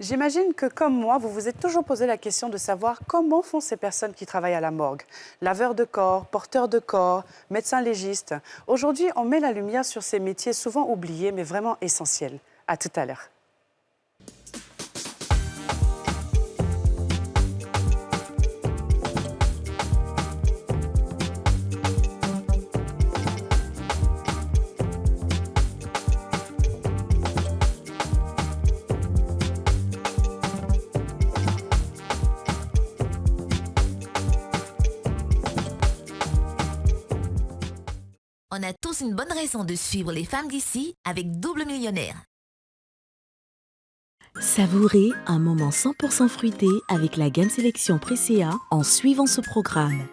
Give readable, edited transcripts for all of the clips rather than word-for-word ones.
J'imagine que, comme moi, vous vous êtes toujours posé la question de savoir comment font ces personnes qui travaillent à la morgue. Laveurs de corps, porteurs de corps, médecins légistes. Aujourd'hui, on met la lumière sur ces métiers souvent oubliés, mais vraiment essentiels. À tout à l'heure. On a tous une bonne raison de suivre les femmes d'ici avec Double Millionnaire. Savourez un moment 100% fruité avec la gamme sélection Presea en suivant ce programme.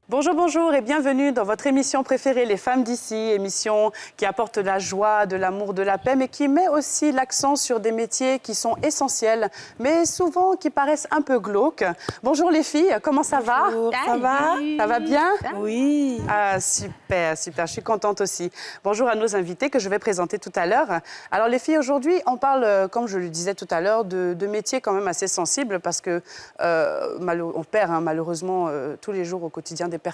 Bonjour, bonjour et bienvenue dans votre émission préférée, Les Femmes d'ici, émission qui apporte de la joie, de l'amour, de la paix, mais qui met aussi l'accent sur des métiers qui sont essentiels, mais souvent qui paraissent un peu glauques. Bonjour les filles, comment ça va? Ça va? Ça va bien? Oui. Ah, super, super, je suis contente aussi. Bonjour à nos invités que je vais présenter tout à l'heure. Alors les filles, aujourd'hui, on parle, comme je le disais tout à l'heure, de métiers quand même assez sensibles parce que on perd malheureusement tous les jours au quotidien des personnes,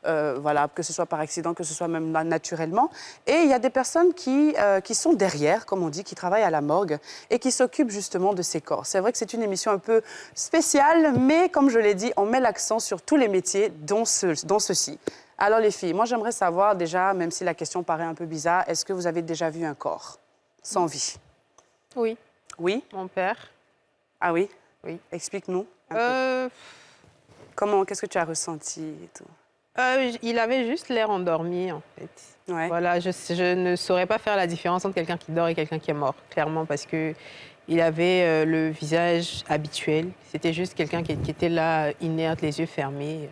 voilà, que ce soit par accident, que ce soit même naturellement. Et il y a des personnes qui sont derrière, comme on dit, qui travaillent à la morgue et qui s'occupent justement de ces corps. C'est vrai que c'est une émission un peu spéciale, mais comme je l'ai dit, on met l'accent sur tous les métiers, dont ceux-ci. Alors les filles, moi j'aimerais savoir déjà, même si la question paraît un peu bizarre, est-ce que vous avez déjà vu un corps sans vie? Oui. Oui? Mon père. Ah oui? Oui. Explique-nous un peu. Comment, qu'est-ce que tu as ressenti et tout? Il avait juste l'air endormi, en fait. Ouais. Voilà, je ne saurais pas faire la différence entre quelqu'un qui dort et quelqu'un qui est mort, clairement, parce qu'il avait le visage habituel. C'était juste quelqu'un qui était là, inerte, les yeux fermés.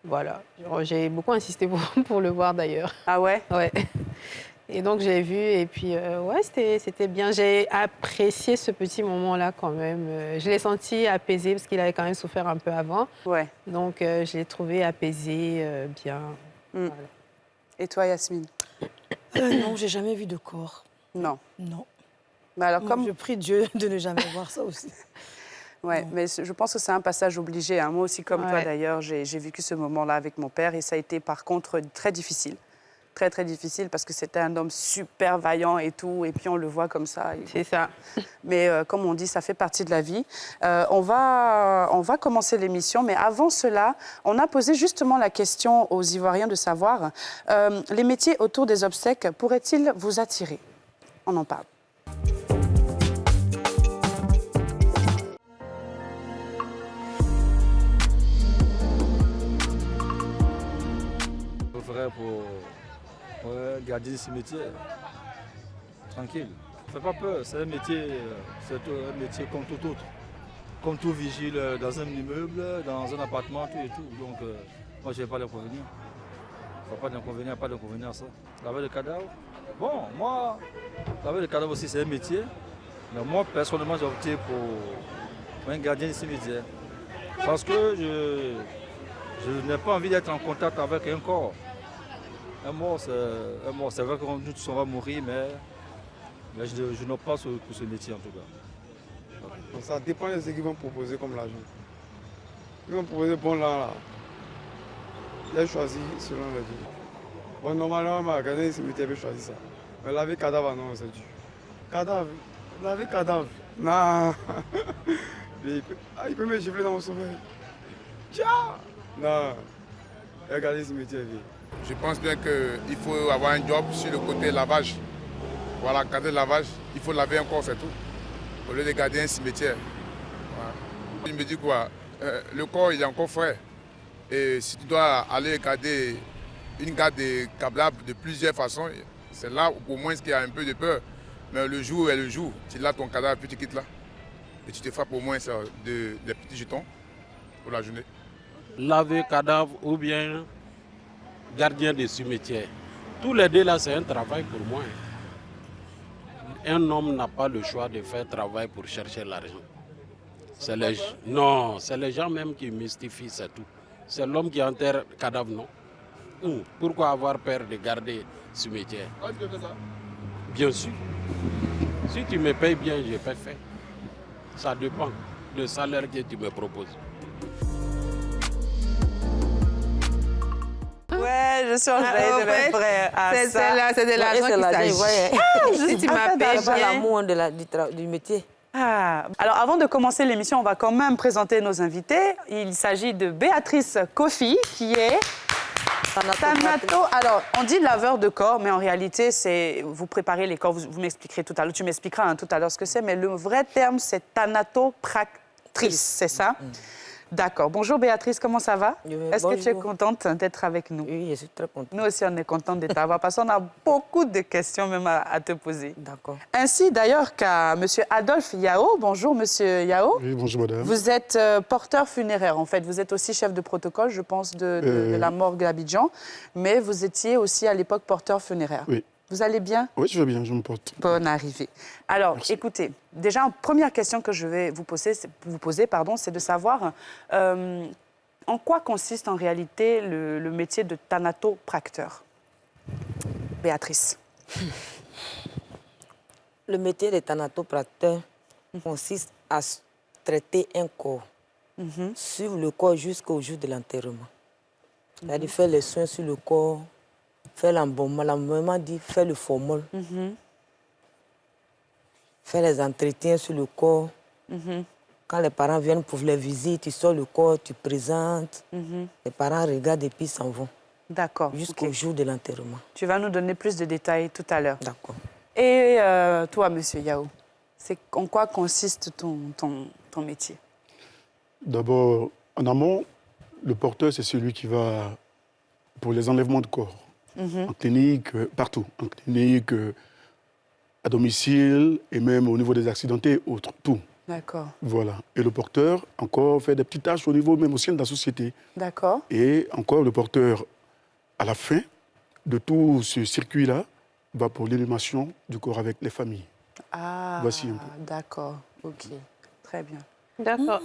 Voilà. J'ai beaucoup insisté pour le voir, d'ailleurs. Ah ouais? Ouais. Et donc, j'ai vu, et puis, ouais, c'était bien. J'ai apprécié ce petit moment-là, quand même. Je l'ai senti apaisé, parce qu'il avait quand même souffert un peu avant. Ouais. Donc, je l'ai trouvé apaisé, bien. Voilà. Et toi, Yasmine? Non, j'ai jamais vu de corps. Non. Non. Mais alors, Je prie Dieu de ne jamais voir ça aussi. Ouais, mais je pense que c'est un passage obligé. Hein. Moi aussi, comme toi, Ouais. d'ailleurs, j'ai vécu ce moment-là avec mon père et ça a été, par contre, très difficile. Très, très difficile parce que c'était un homme super vaillant et tout. Et puis, on le voit comme ça. C'est ça. Mais comme on dit, ça fait partie de la vie. On va commencer l'émission. Mais avant cela, on a posé justement la question aux Ivoiriens de savoir les métiers autour des obsèques pourraient-ils vous attirer? On en parle. Je ferais pour garder le cimetière. Tranquille. Fais pas peur, c'est un métier comme tout autre. Comme tout vigile dans un immeuble, dans un appartement, tout et tout. Donc, moi, je n'ai pas d'inconvénient. Pas d'inconvénient à ça. Laver le cadavre. Bon, moi, laver le cadavre aussi, c'est un métier. Mais moi, personnellement, j'ai opté pour un gardien de cimetière. Parce que je n'ai pas envie d'être en contact avec un corps. Un mort, c'est vrai que nous tous on va mourir, mais je n'opte pas pour ce métier en tout cas. Ça dépend de ce qu'ils vont proposer comme l'argent. Ils vont proposer bon là. J'ai choisi selon les vie. Bon, normalement, ma gardien de cimetière avait choisi ça. Mais laver cadavre, non, c'est dur. Cadavre, laver cadavre. Non. Il peut me gifler dans mon sommeil. Tiens. Non. Regardez ce métier. Je pense bien qu'il faut avoir un job sur le côté lavage. Voilà, garder le lavage, il faut laver un corps, c'est tout. Au lieu de garder un cimetière. Voilà. Je me dis quoi, le corps il est encore frais. Et si tu dois aller garder une garde câblable de plusieurs façons, c'est là au moins qu'il y a un peu de peur. Mais le jour est le jour. Tu laves ton cadavre, puis tu quittes là. Et tu te frappes au moins des petits jetons pour la journée. Laver cadavre ou bien gardien de cimetière. Tous les deux là, c'est un travail pour moi. Un homme n'a pas le choix de faire travail pour chercher l'argent. Non, c'est les gens même qui mystifient, c'est tout. C'est l'homme qui enterre le cadavre, non? Pourquoi avoir peur de garder ce métier? Bien sûr. Si tu me payes bien, je peux faire. Ça dépend du salaire que tu me proposes. Ouais, je suis en train de mettre prêt à ça. C'est de l'argent qu'il s'agit. Si tu m'appelles C'est pas bien. l'amour du métier. Ah. Alors, avant de commencer l'émission, on va quand même présenter nos invités. Il s'agit de Béatrice Kofi, qui est Thanato. Alors, on dit laveur de corps, mais en réalité, c'est vous préparez les corps. Vous m'expliquerez tout à l'heure. Tu m'expliqueras tout à l'heure ce que c'est, mais le vrai terme, c'est thanatopractrice, c'est ça? D'accord. Bonjour Béatrice, comment ça va? Est-ce que tu es contente d'être avec nous? Oui, je suis très contente. Nous aussi, on est contente de t'avoir parce qu'on a beaucoup de questions même à te poser. D'accord. Ainsi d'ailleurs qu'à M. Adolphe Yao. Bonjour M. Yao. Oui, bonjour madame. Vous êtes porteur funéraire en fait. Vous êtes aussi chef de protocole, je pense, de la morgue d'Abidjan. Mais vous étiez aussi à l'époque porteur funéraire. Oui. Vous allez bien? Oui, je vais bien, je me porte. Bonne arrivée. Alors, écoutez, déjà, première question que je vais vous poser, c'est de savoir en quoi consiste en réalité le métier de thanatopracteur. Béatrice. Le métier de thanatopracteur consiste à traiter un corps, suivre le corps jusqu'au jour de l'enterrement. C'est-à-dire faire les soins sur le corps, faire l'embaumement. L'embaumement dit faire le formol, faire les entretiens sur le corps. Quand les parents viennent pour les visites, tu sors le corps, tu présentes. Les parents regardent et puis s'en vont. D'accord. Jusqu'au jour de l'enterrement. Tu vas nous donner plus de détails tout à l'heure. D'accord. Et toi, Monsieur Yao, en quoi consiste ton métier? D'abord, en amont, le porteur, c'est celui qui va pour les enlèvements de corps. En clinique, partout. En clinique, à domicile et même au niveau des accidentés et autres. Tout. D'accord. Voilà. Et le porteur, encore, fait des petites tâches au niveau même aussi de la société. D'accord. Et encore, le porteur, à la fin de tout ce circuit-là, va pour l'inhumation du corps avec les familles. Ah, voici un peu. D'accord. OK. Très bien. D'accord.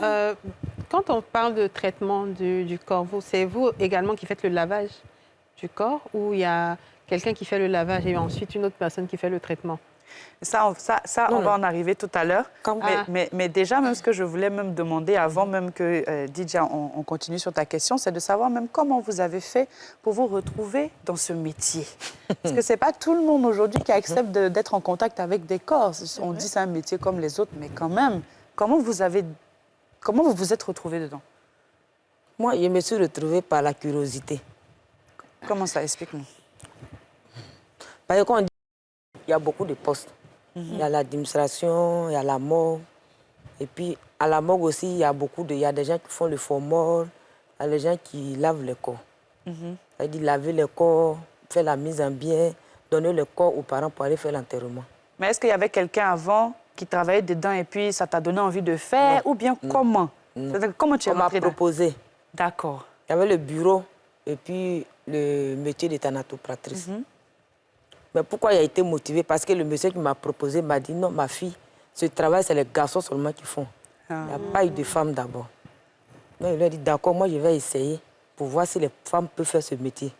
Quand on parle de traitement du corps, c'est vous également qui faites le lavage du corps ou il y a quelqu'un qui fait le lavage et ensuite une autre personne qui fait le traitement? Ça on va en arriver tout à l'heure. Mais déjà, même ce que je voulais même demander avant même que Didier, on continue sur ta question, c'est de savoir même comment vous avez fait pour vous retrouver dans ce métier. Parce que ce n'est pas tout le monde aujourd'hui qui accepte d'être en contact avec des corps. On dit c'est un métier comme les autres, mais quand même, comment vous vous êtes retrouvé dedans? Moi, je me suis retrouvée par la curiosité. Comment ça? Explique-nous. Parce qu'on dit il y a beaucoup de postes. Il y a l'administration, il y a la morgue. Et puis, à la morgue aussi, il y a des gens qui font le formol, il y a des gens qui lavent le corps. C'est-à-dire laver le corps, faire la mise en bien, donner le corps aux parents pour aller faire l'enterrement. Mais est-ce qu'il y avait quelqu'un avant qui travaillait dedans et puis ça t'a donné envie de faire? Ou bien comment? Comment tu es rentré? On m'a proposé. D'accord. Il y avait le bureau et puis le métier de thanatopractrice. Mais pourquoi il a été motivé? Parce que le monsieur qui m'a proposé m'a dit non, ma fille, ce travail, c'est les garçons seulement qui font. Il n'y a pas eu de femmes d'abord. Donc il lui a dit d'accord, moi je vais essayer pour voir si les femmes peuvent faire ce métier.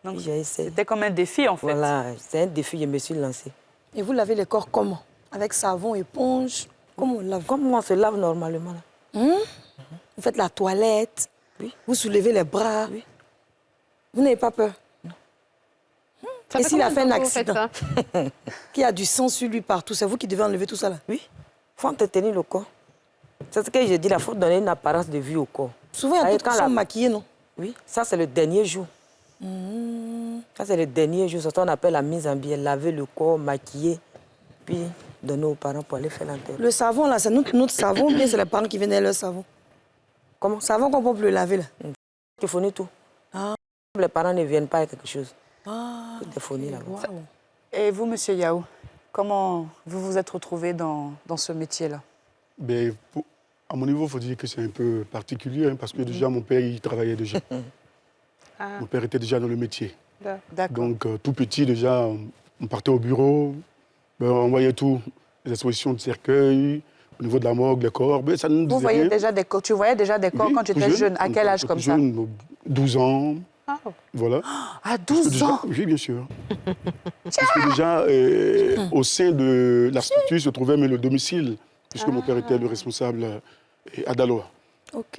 Donc j'ai essayé. C'était comme un défi en fait. Voilà, c'est un défi, je me suis lancée. Et vous lavez les corps comment? Avec savon, éponge? Comment on lave? Comme on se lave normalement. Là. Vous faites la toilette? Oui. Vous soulevez les bras? Oui. Vous n'avez pas peur? Et s'il a fait un accident, ça? qu'il y a du sang sur lui partout, c'est vous qui devez enlever tout ça là? Oui. Il faut entretenir le corps. C'est ce que je dis, il faut donner une apparence de vie au corps. Souvent, il y a d'autres qui sont maquillés, non? Oui, ça c'est le dernier jour. Ça c'est le dernier jour, c'est ce qu'on appelle la mise en bien, laver le corps, maquiller, puis donner aux parents pour aller faire l'enterrement. Le savon là, c'est notre savon ou bien c'est les parents qui viennent leur savon? Comment? Savon qu'on peut le laver là? Il faut tout. Les parents ne viennent pas avec quelque chose. Tout est fourni là-bas. Wow. Et vous, Monsieur Yao, comment vous vous êtes retrouvé dans ce métier-là? Ben, à mon niveau, il faut dire que c'est un peu particulier, hein, parce que déjà, mon père, il travaillait déjà. Mon père était déjà dans le métier. D'accord. Donc, tout petit, déjà, on partait au bureau, ben, on voyait tout, les expositions de cercueils, Au niveau de la morgue, les corps, ben, ça ne nous disait rien. Tu voyais déjà des corps Oui, quand tu tout étais jeune. À quel âge comme ça? Jeune, 12 ans. Voilà. À 12 ans? Oui, bien sûr. Parce que déjà, au sein de la structure se trouvait même le domicile, puisque mon père était le responsable à Daloa.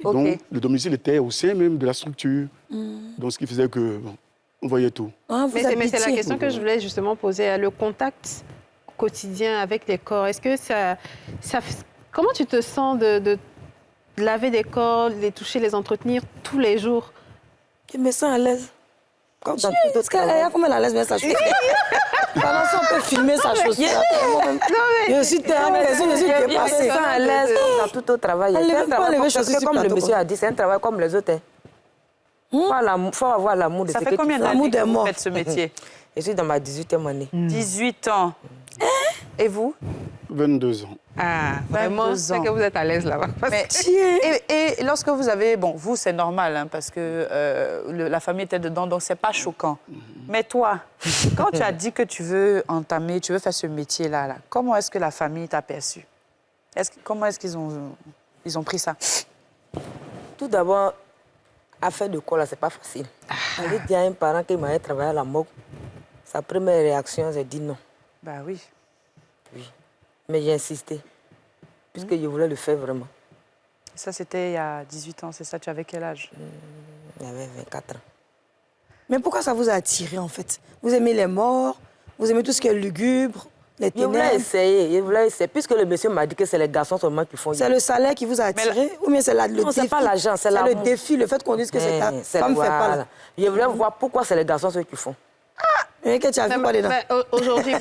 Donc, le domicile était au sein même de la structure. Donc, ce qui faisait que on voyait tout. Mais c'est la question que je voulais justement poser. Le contact quotidien avec les corps, est-ce que ça... Comment tu te sens de laver des corps, les toucher, les entretenir tous les jours? Je me sens à l'aise. Comme dans tout autre travail. Comment elle est à l'aise, mais ça chaussure. Pendant ça, on peut filmer sa chaussure. Je suis tellement je suis dépassée. Je me sens à l'aise dans tout autre travail. Comme le monsieur a dit, c'est un travail comme les autres. Il faut avoir l'amour de ce que tu fais. Ça fait combien d'années que vous faites ce métier? Je suis dans ma 18e année. 18 ans. Et vous? 22 ans. Ah, vraiment, c'est que vous êtes à l'aise là-bas. Et lorsque vous avez... Bon, vous, c'est normal, hein, parce que la famille était dedans, donc c'est pas choquant. Mais toi, quand tu as dit que tu veux faire ce métier-là, comment est-ce que la famille t'a perçu? Comment est-ce qu'ils ont pris ça? Tout d'abord, affaire de corps, là, c'est pas facile. Aller dire à un parent qu'il m'avait travaillé à la morgue, sa première réaction, c'est dit non. Bah oui. Oui. Mais j'ai insisté, puisque je voulais le faire vraiment. Ça, c'était il y a 18 ans, c'est ça? Tu avais quel âge? J'avais 24 ans. Mais pourquoi ça vous a attiré, en fait? Vous aimez les morts? Vous aimez tout ce qui est lugubre? Les ténèbres? Je voulais essayer, puisque le monsieur m'a dit que c'est les garçons seulement qui font. C'est le salaire qui vous a attiré? Ou bien c'est le défi? Non, c'est pas l'argent, c'est le défi, le fait qu'on dise que c'est ta femme ne fait pas là. Je voulais voir pourquoi c'est les garçons ceux qui font. Et que tu as vu quoi dedans? Aujourd'hui,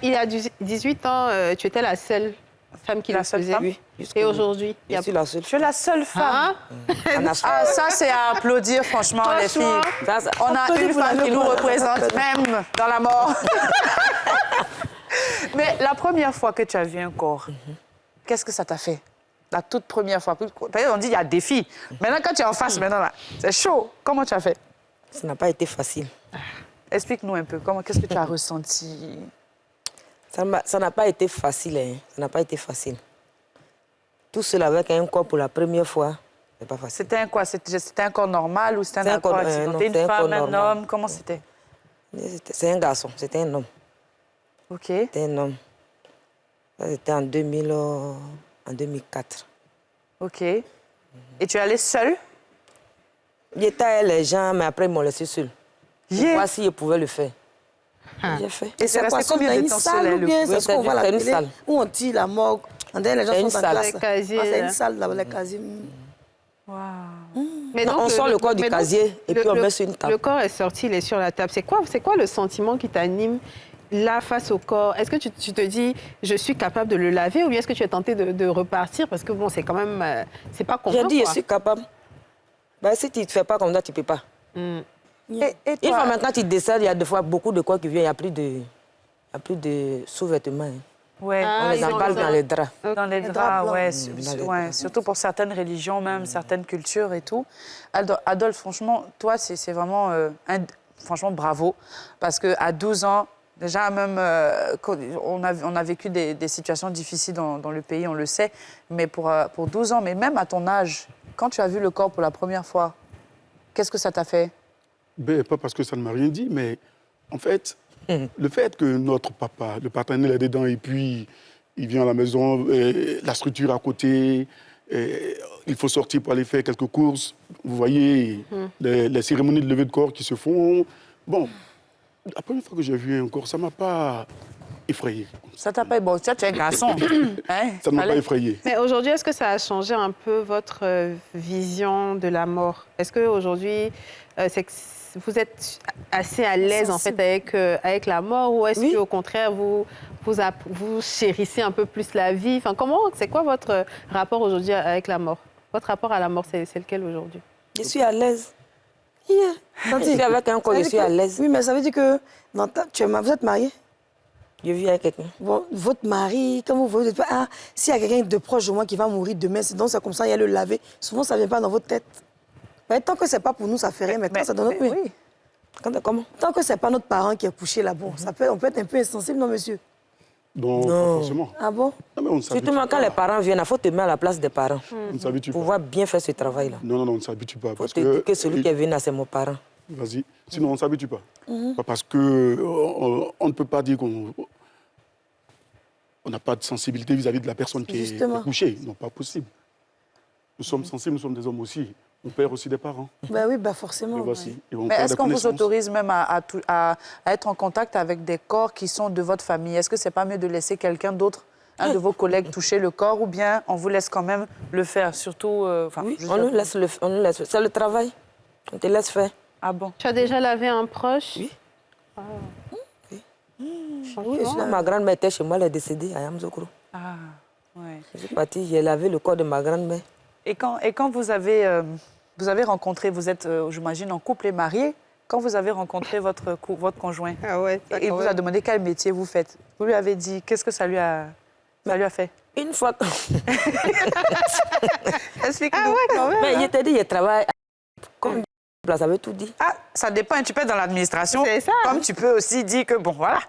il y a 18 ans, tu étais la seule femme qui le faisait. Oui. Et aujourd'hui, je suis la seule. Je suis la seule femme. Ça, c'est à applaudir, franchement, les filles. On a une femme qui nous représente, même dans la mort. Mais la première fois que tu as vu un corps, qu'est-ce que ça t'a fait? La toute première fois. On dit qu'il y a des filles. Maintenant, quand tu es en face, c'est chaud. Comment tu as fait? Ça n'a pas été facile. Explique-nous un peu. Qu'est-ce que tu as ressenti? Ça n'a pas été facile. Hein. Ça n'a pas été facile. Tout seul avec un corps pour la première fois, c'est pas facile. C'était un quoi? C'était un corps normal ou c'était un corps accidenté? Une femme, un homme? Comment c'était? C'est un garçon. C'était un homme. OK. C'était un homme. C'était en 2004. OK. Et tu es allée seule? J'étais avec les gens, mais après, ils m'ont laissé seule. Pour voir si je pouvais le faire. J'ai fait. Et c'est resté combien de temps seul? Ou bien c'est ce qu'on voit à la télé, salle. où on tire la morgue. Les gens sont en classe. C'est une salle, là, les casiers. Wow. Mais donc, on sort le corps du casier et puis on met sur une table. Le corps est sorti, il est sur la table. C'est quoi le sentiment qui t'anime là face au corps? Est-ce que tu te dis, je suis capable de le laver, ou bien est-ce que tu es tenté de repartir? Parce que bon, c'est quand même, c'est pas content. J'ai dit, je suis capable. Ben, si tu ne te fais pas comme ça, tu ne peux pas. Et toi? Une fois maintenant, tu décèdes, il y a des fois beaucoup de corps qui viennent, il n'y a plus de sous-vêtements. Hein. Ouais. On les emballe dans les draps. Dans les draps, ouais. Surtout pour certaines religions, même certaines cultures et tout. Adolphe, franchement, toi, c'est vraiment... franchement, bravo. Parce qu'à 12 ans, déjà, même, on a vécu des situations difficiles dans le pays, on le sait. Mais pour 12 ans, mais même à ton âge, quand tu as vu le corps pour la première fois, qu'est-ce que ça t'a fait? Ben, pas parce que ça ne m'a rien dit, mais en fait, le fait que notre papa, le paternel est dedans et puis il vient à la maison, la structure à côté, il faut sortir pour aller faire quelques courses. Vous voyez les cérémonies de levée de corps qui se font. Bon, la première fois que j'ai vu un corps, ça ne m'a pas effrayé. Ça t'a pas... Bon, tu es un garçon. Hein? Ça ne m'a pas effrayé. Mais aujourd'hui, est-ce que ça a changé un peu votre vision de la mort? Est-ce qu'aujourd'hui, vous êtes assez à l'aise en fait avec la mort, ou est-ce qu'au contraire vous chérissez un peu plus la vie? Enfin, c'est quoi votre rapport aujourd'hui avec la mort? Votre rapport à la mort, c'est lequel aujourd'hui? Je suis à l'aise. Quand tu vis avec un corps, je suis à l'aise. Oui, mais ça veut dire que vous êtes marié? Je vis avec quelqu'un. Bon, votre mari, quand vous voyez, s'il y a quelqu'un de proche de moi qui va mourir demain, donc c'est comme ça, il y a le laver. Souvent, ça ne vient pas dans votre tête. Mais tant que ce n'est pas pour nous, ça fait rien. Mais quand ça donne... Oui. Comment? Tant que ce n'est pas notre parent qui est couché là, bon, on peut être un peu insensible, non, monsieur? Non, pas Non. forcément. Ah bon? Non, mais on ne s'habitue Surtout quand pas. les parents viennent, il faut te mettre à la place des parents. On ne s'habitue Pour pas. pouvoir bien faire ce travail-là. Non, on ne s'habitue pas. Il faut Parce te dire que celui qui est venu, là, c'est mon parent. Vas-y. Sinon, on ne s'habitue pas. Pas parce que on ne peut pas dire qu'on n'a pas de sensibilité vis-à-vis de la personne qui Justement. est couchée. Non, pas possible. Nous sommes sensibles, nous sommes des hommes aussi. On perd aussi des parents. Ben oui, ben forcément. Et voici. Ils vont Mais faire est-ce des qu'on vous connaissances. autorise même à être en contact avec des corps qui sont de votre famille? Est-ce que c'est pas mieux de laisser quelqu'un d'autre, un de vos collègues, toucher le corps, ou bien on vous laisse quand même le faire, surtout... Oui, juste- on nous laisse le faire. C'est le travail. On te laisse faire. Ah bon? Tu as déjà lavé un proche? Oui. Oui, Quand ma grand-mère était chez moi, elle est décédée à Yamzokro. Ah, ouais. Je suis partie, j'ai lavé le corps de ma grand-mère. Et quand vous avez rencontré, vous êtes, j'imagine, en couple et marié, quand vous avez rencontré votre conjoint, Ah ouais, ça, et il quand vous même. a demandé quel métier vous faites, vous lui avez dit, qu'est-ce que ça lui a fait? Une fois que... Explique-nous. Ah ouais, quand même. Mais il t'a dit, il travaille. Comme ça avait tout dit. Ah, ça dépend, tu peux être dans l'administration, C'est ça. comme tu peux aussi dire que, bon, voilà.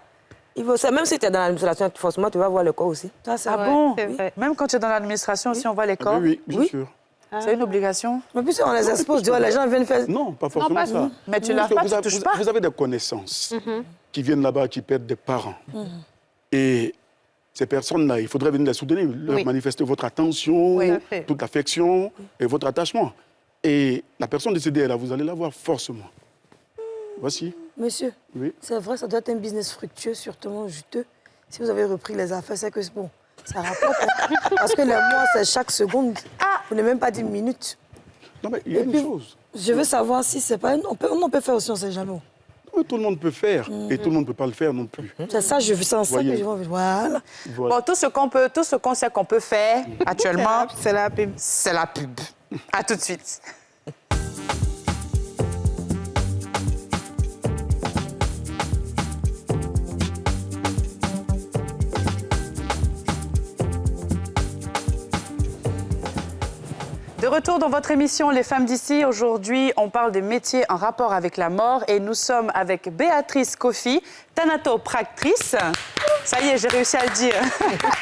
Il faut ça. Même si tu es dans l'administration, forcément, tu vas voir le corps aussi. Ça, c'est Ah vrai. bon? c'est vrai. Même quand tu es dans l'administration, si on voit les Ah, corps, oui, bien Oui. sûr. c'est une obligation. Mais plus on les expose, tu vois, les gens viennent faire... Non, pas forcément pas ça. Mais tu Parce laves que pas, tu touches pas. Vous avez des connaissances qui viennent là-bas, qui perdent des parents. Et ces personnes-là, il faudrait venir les soutenir, leur Oui. manifester votre attention, Oui. Tout à fait. toute l'affection et votre attachement. Et la personne décédée, là, vous allez la voir forcément. Voici. Monsieur, Oui. c'est vrai, ça doit être un business fructueux, surtout juteux. Si vous avez repris les affaires, c'est que c'est bon. Ça rapporte. Hein. Parce que les mois, c'est chaque seconde. Vous n'avez même pas 10 minutes. Non, mais il y a Et une puis, chose. Je veux savoir si c'est pas... On peut faire aussi, on ne sait jamais. Non, tout le monde peut faire. Et tout le monde ne peut pas le faire non plus. C'est ça, je veux ça, ça que Voyez. je veux. Voilà. Voilà. Bon, tout ce qu'on sait qu'on peut faire actuellement, C'est la pub. c'est la pub. À tout de suite. De retour dans votre émission Les Femmes d'ici. Aujourd'hui, on parle des métiers en rapport avec la mort et nous sommes avec Béatrice Kofi, thanatopractrice. Ça y est, j'ai réussi à le dire.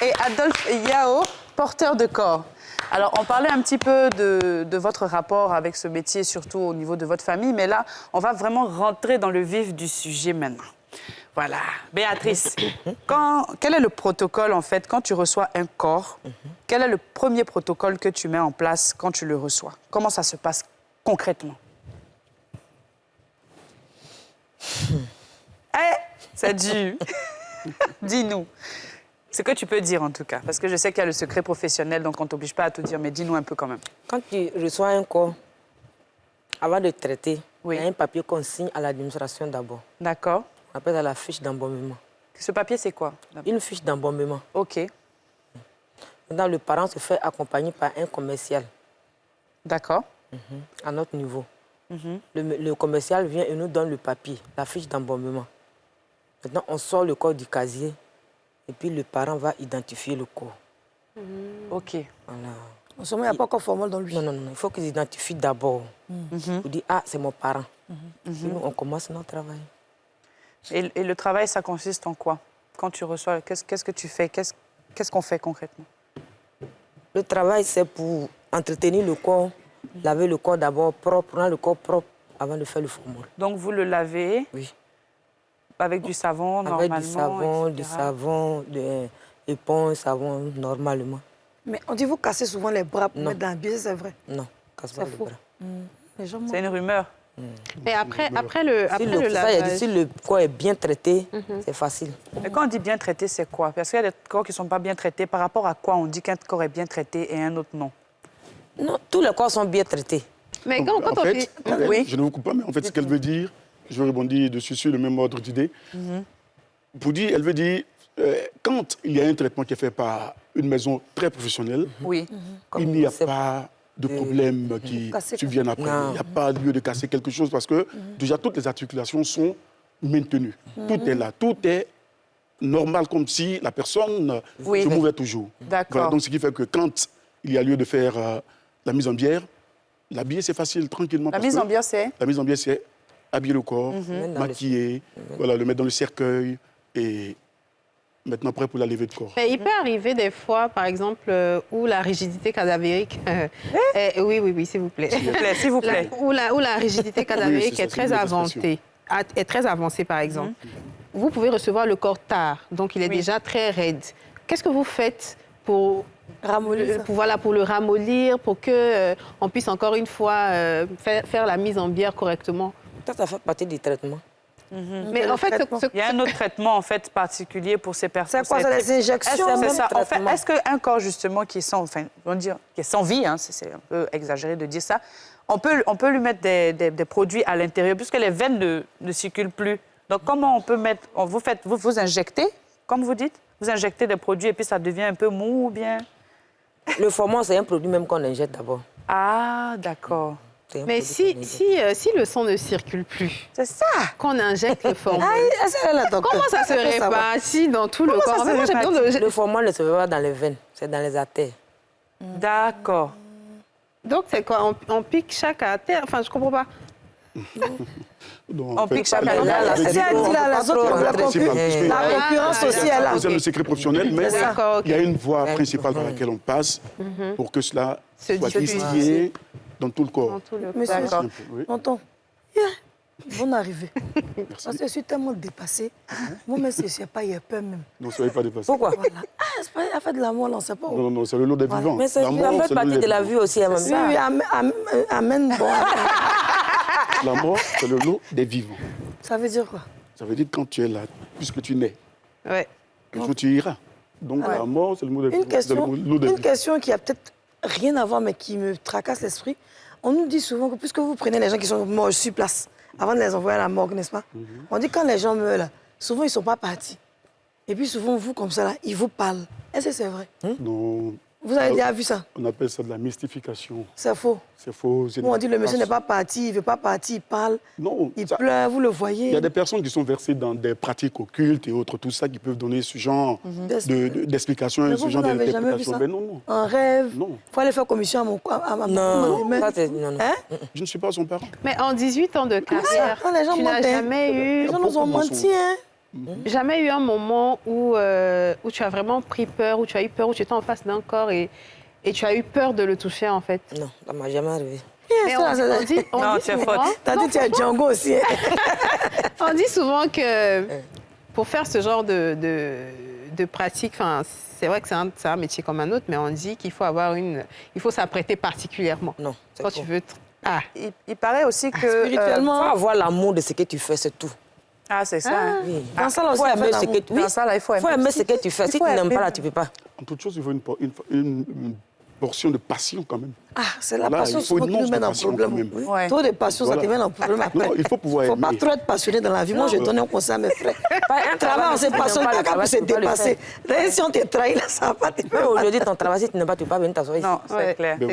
Et Adolphe Yao, porteur de corps. Alors, on parlait un petit peu de votre rapport avec ce métier, surtout au niveau de votre famille, mais là, on va vraiment rentrer dans le vif du sujet maintenant. Voilà. Béatrice, quel est le protocole, en fait, quand tu reçois un corps? Quel est le premier protocole que tu mets en place quand tu le reçois? Comment ça se passe concrètement? C'est dur. Dis-nous. Ce que tu peux dire, en tout cas. Parce que je sais qu'il y a le secret professionnel, donc on ne t'oblige pas à tout dire, mais dis-nous un peu quand même. Quand tu reçois un corps, avant de traiter, Oui. il y a un papier qu'on signe à l'administration d'abord. D'accord. On appelle ça la fiche d'embaumement. Ce papier, c'est quoi? Une fiche d'embaumement. OK. Maintenant, le parent se fait accompagner par un commercial D'accord. à notre niveau. Le commercial vient et nous donne le papier, la fiche d'embaumement. Maintenant, on sort le corps du casier et puis le parent va identifier le corps. OK. Voilà. En ce moment, il n'y a pas encore formol dans lui. Non, non, non, il faut qu'ils identifient d'abord. Vous dites, ah, c'est mon parent. Puis nous, on commence notre travail. Et le travail, ça consiste en quoi? Quand tu reçois, qu'est-ce que tu fais? Qu'est-ce qu'on fait concrètement? Le travail, c'est pour entretenir le corps, laver le corps d'abord propre, rendre le corps propre avant de faire le formol. Donc, vous le lavez Oui. avec du savon, Avec normalement, du savon, de éponge, savon, normalement. Mais on dit vous cassez souvent les bras pour Non. mettre dans la biais, c'est vrai. Non, casse pas C'est le faux. bras. Les gens C'est une rumeur. Mais après le Si ça, il y a dit, lavage... si le corps est bien traité, c'est facile. Mais quand on dit bien traité, c'est quoi? Parce qu'il y a des corps qui ne sont pas bien traités. Par rapport à quoi on dit qu'un corps est bien traité et un autre non? Non, tous les corps sont bien traités. Mais Donc, quand en on fait, fait... Oui. je ne vous coupe pas, mais en fait, ce qu'elle veut dire, je vais rebondir dessus sur le même ordre d'idée. Pour dire, elle veut dire, quand il y a un traitement qui est fait par une maison très professionnelle, Oui. il n'y a c'est- pas de problème qui Casser surviennent après. Non. Il n'y a pas lieu de casser quelque chose parce que déjà toutes les articulations sont maintenues. Tout est là, tout est normal comme si la personne Oui. se mouvait toujours. D'accord. Voilà, donc ce qui fait que quand il y a lieu de faire la mise en bière, l'habiller c'est facile, tranquillement. La parce mise que en bière, c'est? La mise en bière c'est habiller le corps, Mettre dans le- maquiller, voilà, le mettre dans le cercueil et maintenant prêt pour la levée de corps. Mais il peut arriver des fois, par exemple, où la rigidité cadavérique... oui, s'il vous plaît. S'il vous plaît. Où la rigidité cadavérique c'est ça, est très c'est une mauvaise est très avancée, par exemple. Vous pouvez recevoir le corps tard, donc il est déjà très raide. Qu'est-ce que vous faites pour le ramollir, pour qu'on puisse encore une fois faire la mise en bière correctement? Ça fait partie du traitement. Mais en fait, il y a un autre traitement en fait particulier pour ces personnes. C'est quoi, c'est les injections? C'est ça. En fait, est-ce qu'un corps justement qui est sans, qui est sans vie, hein, c'est un peu exagéré de dire ça, on peut lui mettre des produits à l'intérieur puisque les veines ne circulent plus. Donc comment on peut mettre, vous injectez, comme vous dites, vous injectez des produits et puis ça devient un peu mou ou bien? Le formol, c'est un produit même qu'on injecte d'abord. Ah, d'accord. Mais si le sang ne circule plus, c'est ça qu'on injecte le formol. Comment ça se répartit dans tout le corps? Le formol ne se fait pas dans les veines, c'est dans les artères. D'accord. Donc c'est quoi? On pique chaque artère? Enfin, je comprends pas. On pique chaque artère. La concurrence aussi est là. C'est le secret professionnel, mais il y a une voie principale par laquelle on passe pour que cela soit distillé dans tout le corps. Monsieur, tonton, bonne arrivée. Parce que je suis tellement dépassée. Moi-même, je ne sais pas, il y a peur même. Non, soyez pas dépassé. Pourquoi? C'est pas la fête de l'amour, on ne sait pas. Non, c'est le lot des vivants. Mais ça fait partie de la vie aussi, à même temps. Oui, amen. Bon. La mort, c'est le lot des vivants. Ça veut dire quoi? Ça veut dire que quand tu es là, puisque tu nais, un jour tu iras. Donc la mort, c'est le lot des vivants. Une question qui a peut-être rien à voir, mais qui me tracasse l'esprit. On nous dit souvent que puisque vous prenez les gens qui sont morts sur place, avant de les envoyer à la morgue, n'est-ce pas? On dit que quand les gens meurent, là, souvent, ils ne sont pas partis. Et puis souvent, vous, comme ça, là, ils vous parlent. Est-ce que c'est vrai? Non. Vous avez déjà vu ça? On appelle ça de la mystification. C'est faux. C'est faux. Nous, on dit le monsieur n'est pas parti, il ne veut pas partir, il parle. Non. Il pleure, vous le voyez. Il y a des personnes qui sont versées dans des pratiques occultes et autres, tout ça, qui peuvent donner ce genre d'explications et ce genre d'interprétation. Mais non. Un rêve? Non. Il faut aller faire commission à ma non. Je ne suis pas son parent. Mais en 18 ans de carrière, tu n'as jamais eu... Les gens nous ont menti, hein? Jamais eu un moment où tu as vraiment pris peur, où tu as eu peur, où tu étais en face d'un corps et tu as eu peur de le toucher, en fait? Non, ça ne m'a jamais arrivé. Mais on dit souvent... T'as dit tu es Django aussi. On dit souvent que pour faire ce genre de pratique, c'est vrai que c'est un métier comme un autre, mais on dit qu'il faut il faut s'apprêter particulièrement. Non, quand tu veux... Il paraît aussi que... Spirituellement... Il faut avoir l'amour de ce que tu fais, c'est tout. Ah, c'est ça. Oui. Dans ça, là, il faut aimer ce que tu fais. Dans ça, là, il faut aimer ce que tu fais. Si tu n'aimes pas, là, tu ne peux pas. En toute chose, il faut une portion de passion quand même. Ah, c'est la passion souvent qui nous met dans le problème. Trop de passion, ça te met dans le problème après. Non, il faut pouvoir aimer. Il ne faut pas trop être passionné dans la vie. Moi, je donne un conseil à mes frères. Un travail, on se passionne pas qu'à se dépasser. D'ailleurs, si on te trahit, là, ça va pas te faire. Aujourd'hui, ton travail, si tu n'aimes pas, tu ne peux pas venir t'asseoir ici. Non, c'est clair. Il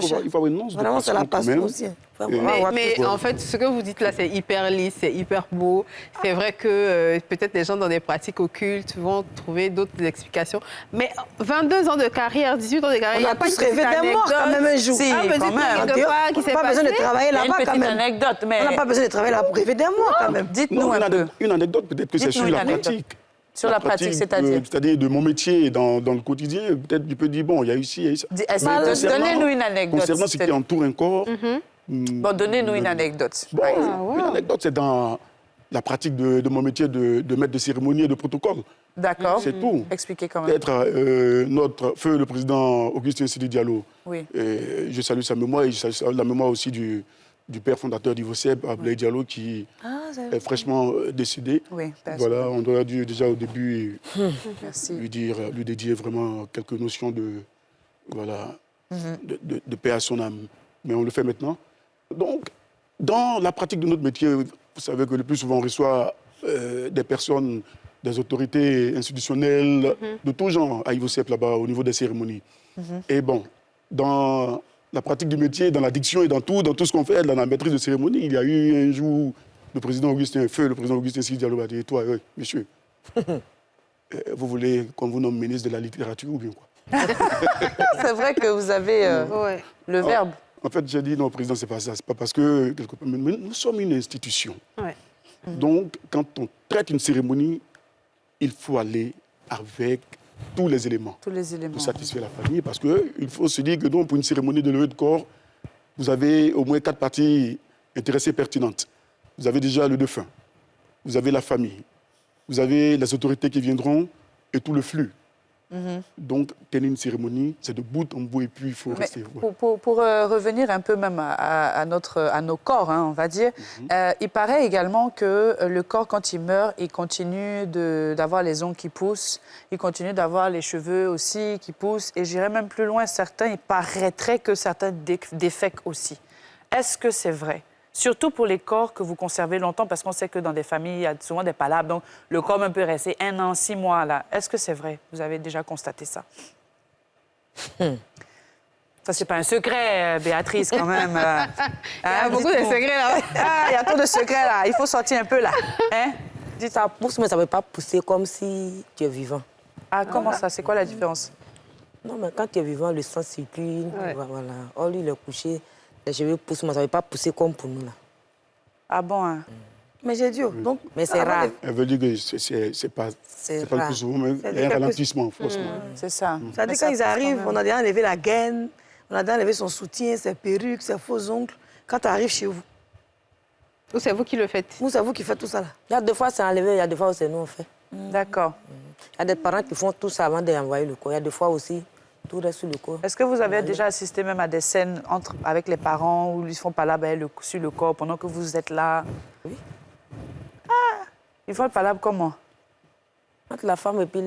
faut avoir une once de passion. Vraiment, c'est la passion aussi. Mais en fait, ce que vous dites là, c'est hyper lisse, c'est hyper beau. C'est vrai que peut-être les gens dans des pratiques occultes vont trouver d'autres explications. Mais 22 ans de carrière, 18 ans de carrière, il n'y a pas de rêvé d'un mort quand même un jour. Si, quand même. On n'a pas besoin de travailler là-bas quand même. Anecdote, mais... On n'a pas besoin de travailler là pour rêver d'un mort quand même. Dites-nous un peu. Une anecdote, peut-être que c'est sur la pratique. Sur la pratique, c'est-à-dire C'est-à-dire de mon métier dans le quotidien, peut-être tu peux dire, bon, il y a eu ci, il y a eu ça. Donnez-nous une anecdote. Concernant ce qui entoure un corps... Bon, donnez-nous une anecdote. Bon, une anecdote, c'est dans la pratique de mon métier de maître de cérémonie et de protocole. D'accord. C'est tout. Expliquez quand même. Peut-être notre feu, le président Augustin Sidi Diallo. Oui. Je salue sa mémoire et je salue la mémoire aussi du père fondateur d'Ivoseb, Abdoulaye Diallo, qui est fraîchement décédé. Oui, voilà, on aurait dû déjà au début Merci. lui dédier vraiment quelques notions de paix à son âme. Mais on le fait maintenant. Donc, dans la pratique de notre métier, vous savez que le plus souvent on reçoit des personnes, des autorités institutionnelles de tout genre à Ivosep là-bas au niveau des cérémonies. Et bon, dans la pratique du métier, dans l'addiction et dans tout ce qu'on fait, dans la maîtrise de cérémonie, il y a eu un jour, le président Augustin Sidi Diallo a dit, toi, monsieur, vous voulez qu'on vous nomme ministre de la littérature ou bien quoi? C'est vrai que vous avez le verbe. En fait, j'ai dit non, président, c'est pas ça. C'est pas parce que nous sommes une institution. Donc, quand on traite une cérémonie, il faut aller avec tous les éléments. Tous les éléments. Pour satisfaire la famille, parce qu'il faut se dire que donc, pour une cérémonie de levée de corps, vous avez au moins 4 parties intéressées pertinentes. Vous avez déjà le défunt, vous avez la famille, vous avez les autorités qui viendront et tout le flux. Donc, tenir une cérémonie, c'est de bout en bout et puis il faut rester. Pour revenir un peu même à nos corps, hein, on va dire, il paraît également que le corps, quand il meurt, il continue d'avoir les ongles qui poussent, il continue d'avoir les cheveux aussi qui poussent, et j'irais même plus loin, il paraîtrait que certains défèquent aussi. Est-ce que c'est vrai? Surtout pour les corps que vous conservez longtemps, parce qu'on sait que dans des familles, il y a souvent des palabres, donc le corps même peut rester 1 an, 6 mois là. Est-ce que c'est vrai? Vous avez déjà constaté ça? Ça, c'est pas un secret, Béatrice, quand même. Il y a beaucoup de secrets là. Il y a trop de secrets là. Il faut sortir un peu là. Hein? Dites, ça pousse, mais ça ne veut pas pousser comme si tu es vivant. Ah, comment ça? C'est quoi la différence? Non, mais quand tu es vivant, le sang circule. Voilà. Oh, lui, il est couché. Les cheveux poussent, mais ça ne veut pas pousser comme pour nous, là. Ah bon, hein? Mais j'ai dit, donc... Mais c'est rare. Elle veut dire que c'est pas le plus souvent, mais il y a un ralentissement, franchement. C'est ça. Ça veut dire quand ils arrivent, on a déjà enlevé la gaine, on a déjà enlevé son soutien, ses perruques, ses faux ongles. Quand tu arrives chez vous. Ou c'est vous qui le faites? Ou c'est vous qui faites tout ça, là? Il y a des fois, c'est enlevé, il y a des fois, c'est nous, on fait. D'accord. Il y a des parents qui font tout ça avant d'envoyer le corps. Il y a des fois aussi, tout reste sur le corps. Est-ce que vous avez déjà assisté même à des scènes avec les parents où ils font palabre sur le corps pendant que vous êtes là? Oui. Ah! Ils font le palabre comment? Entre la femme et puis...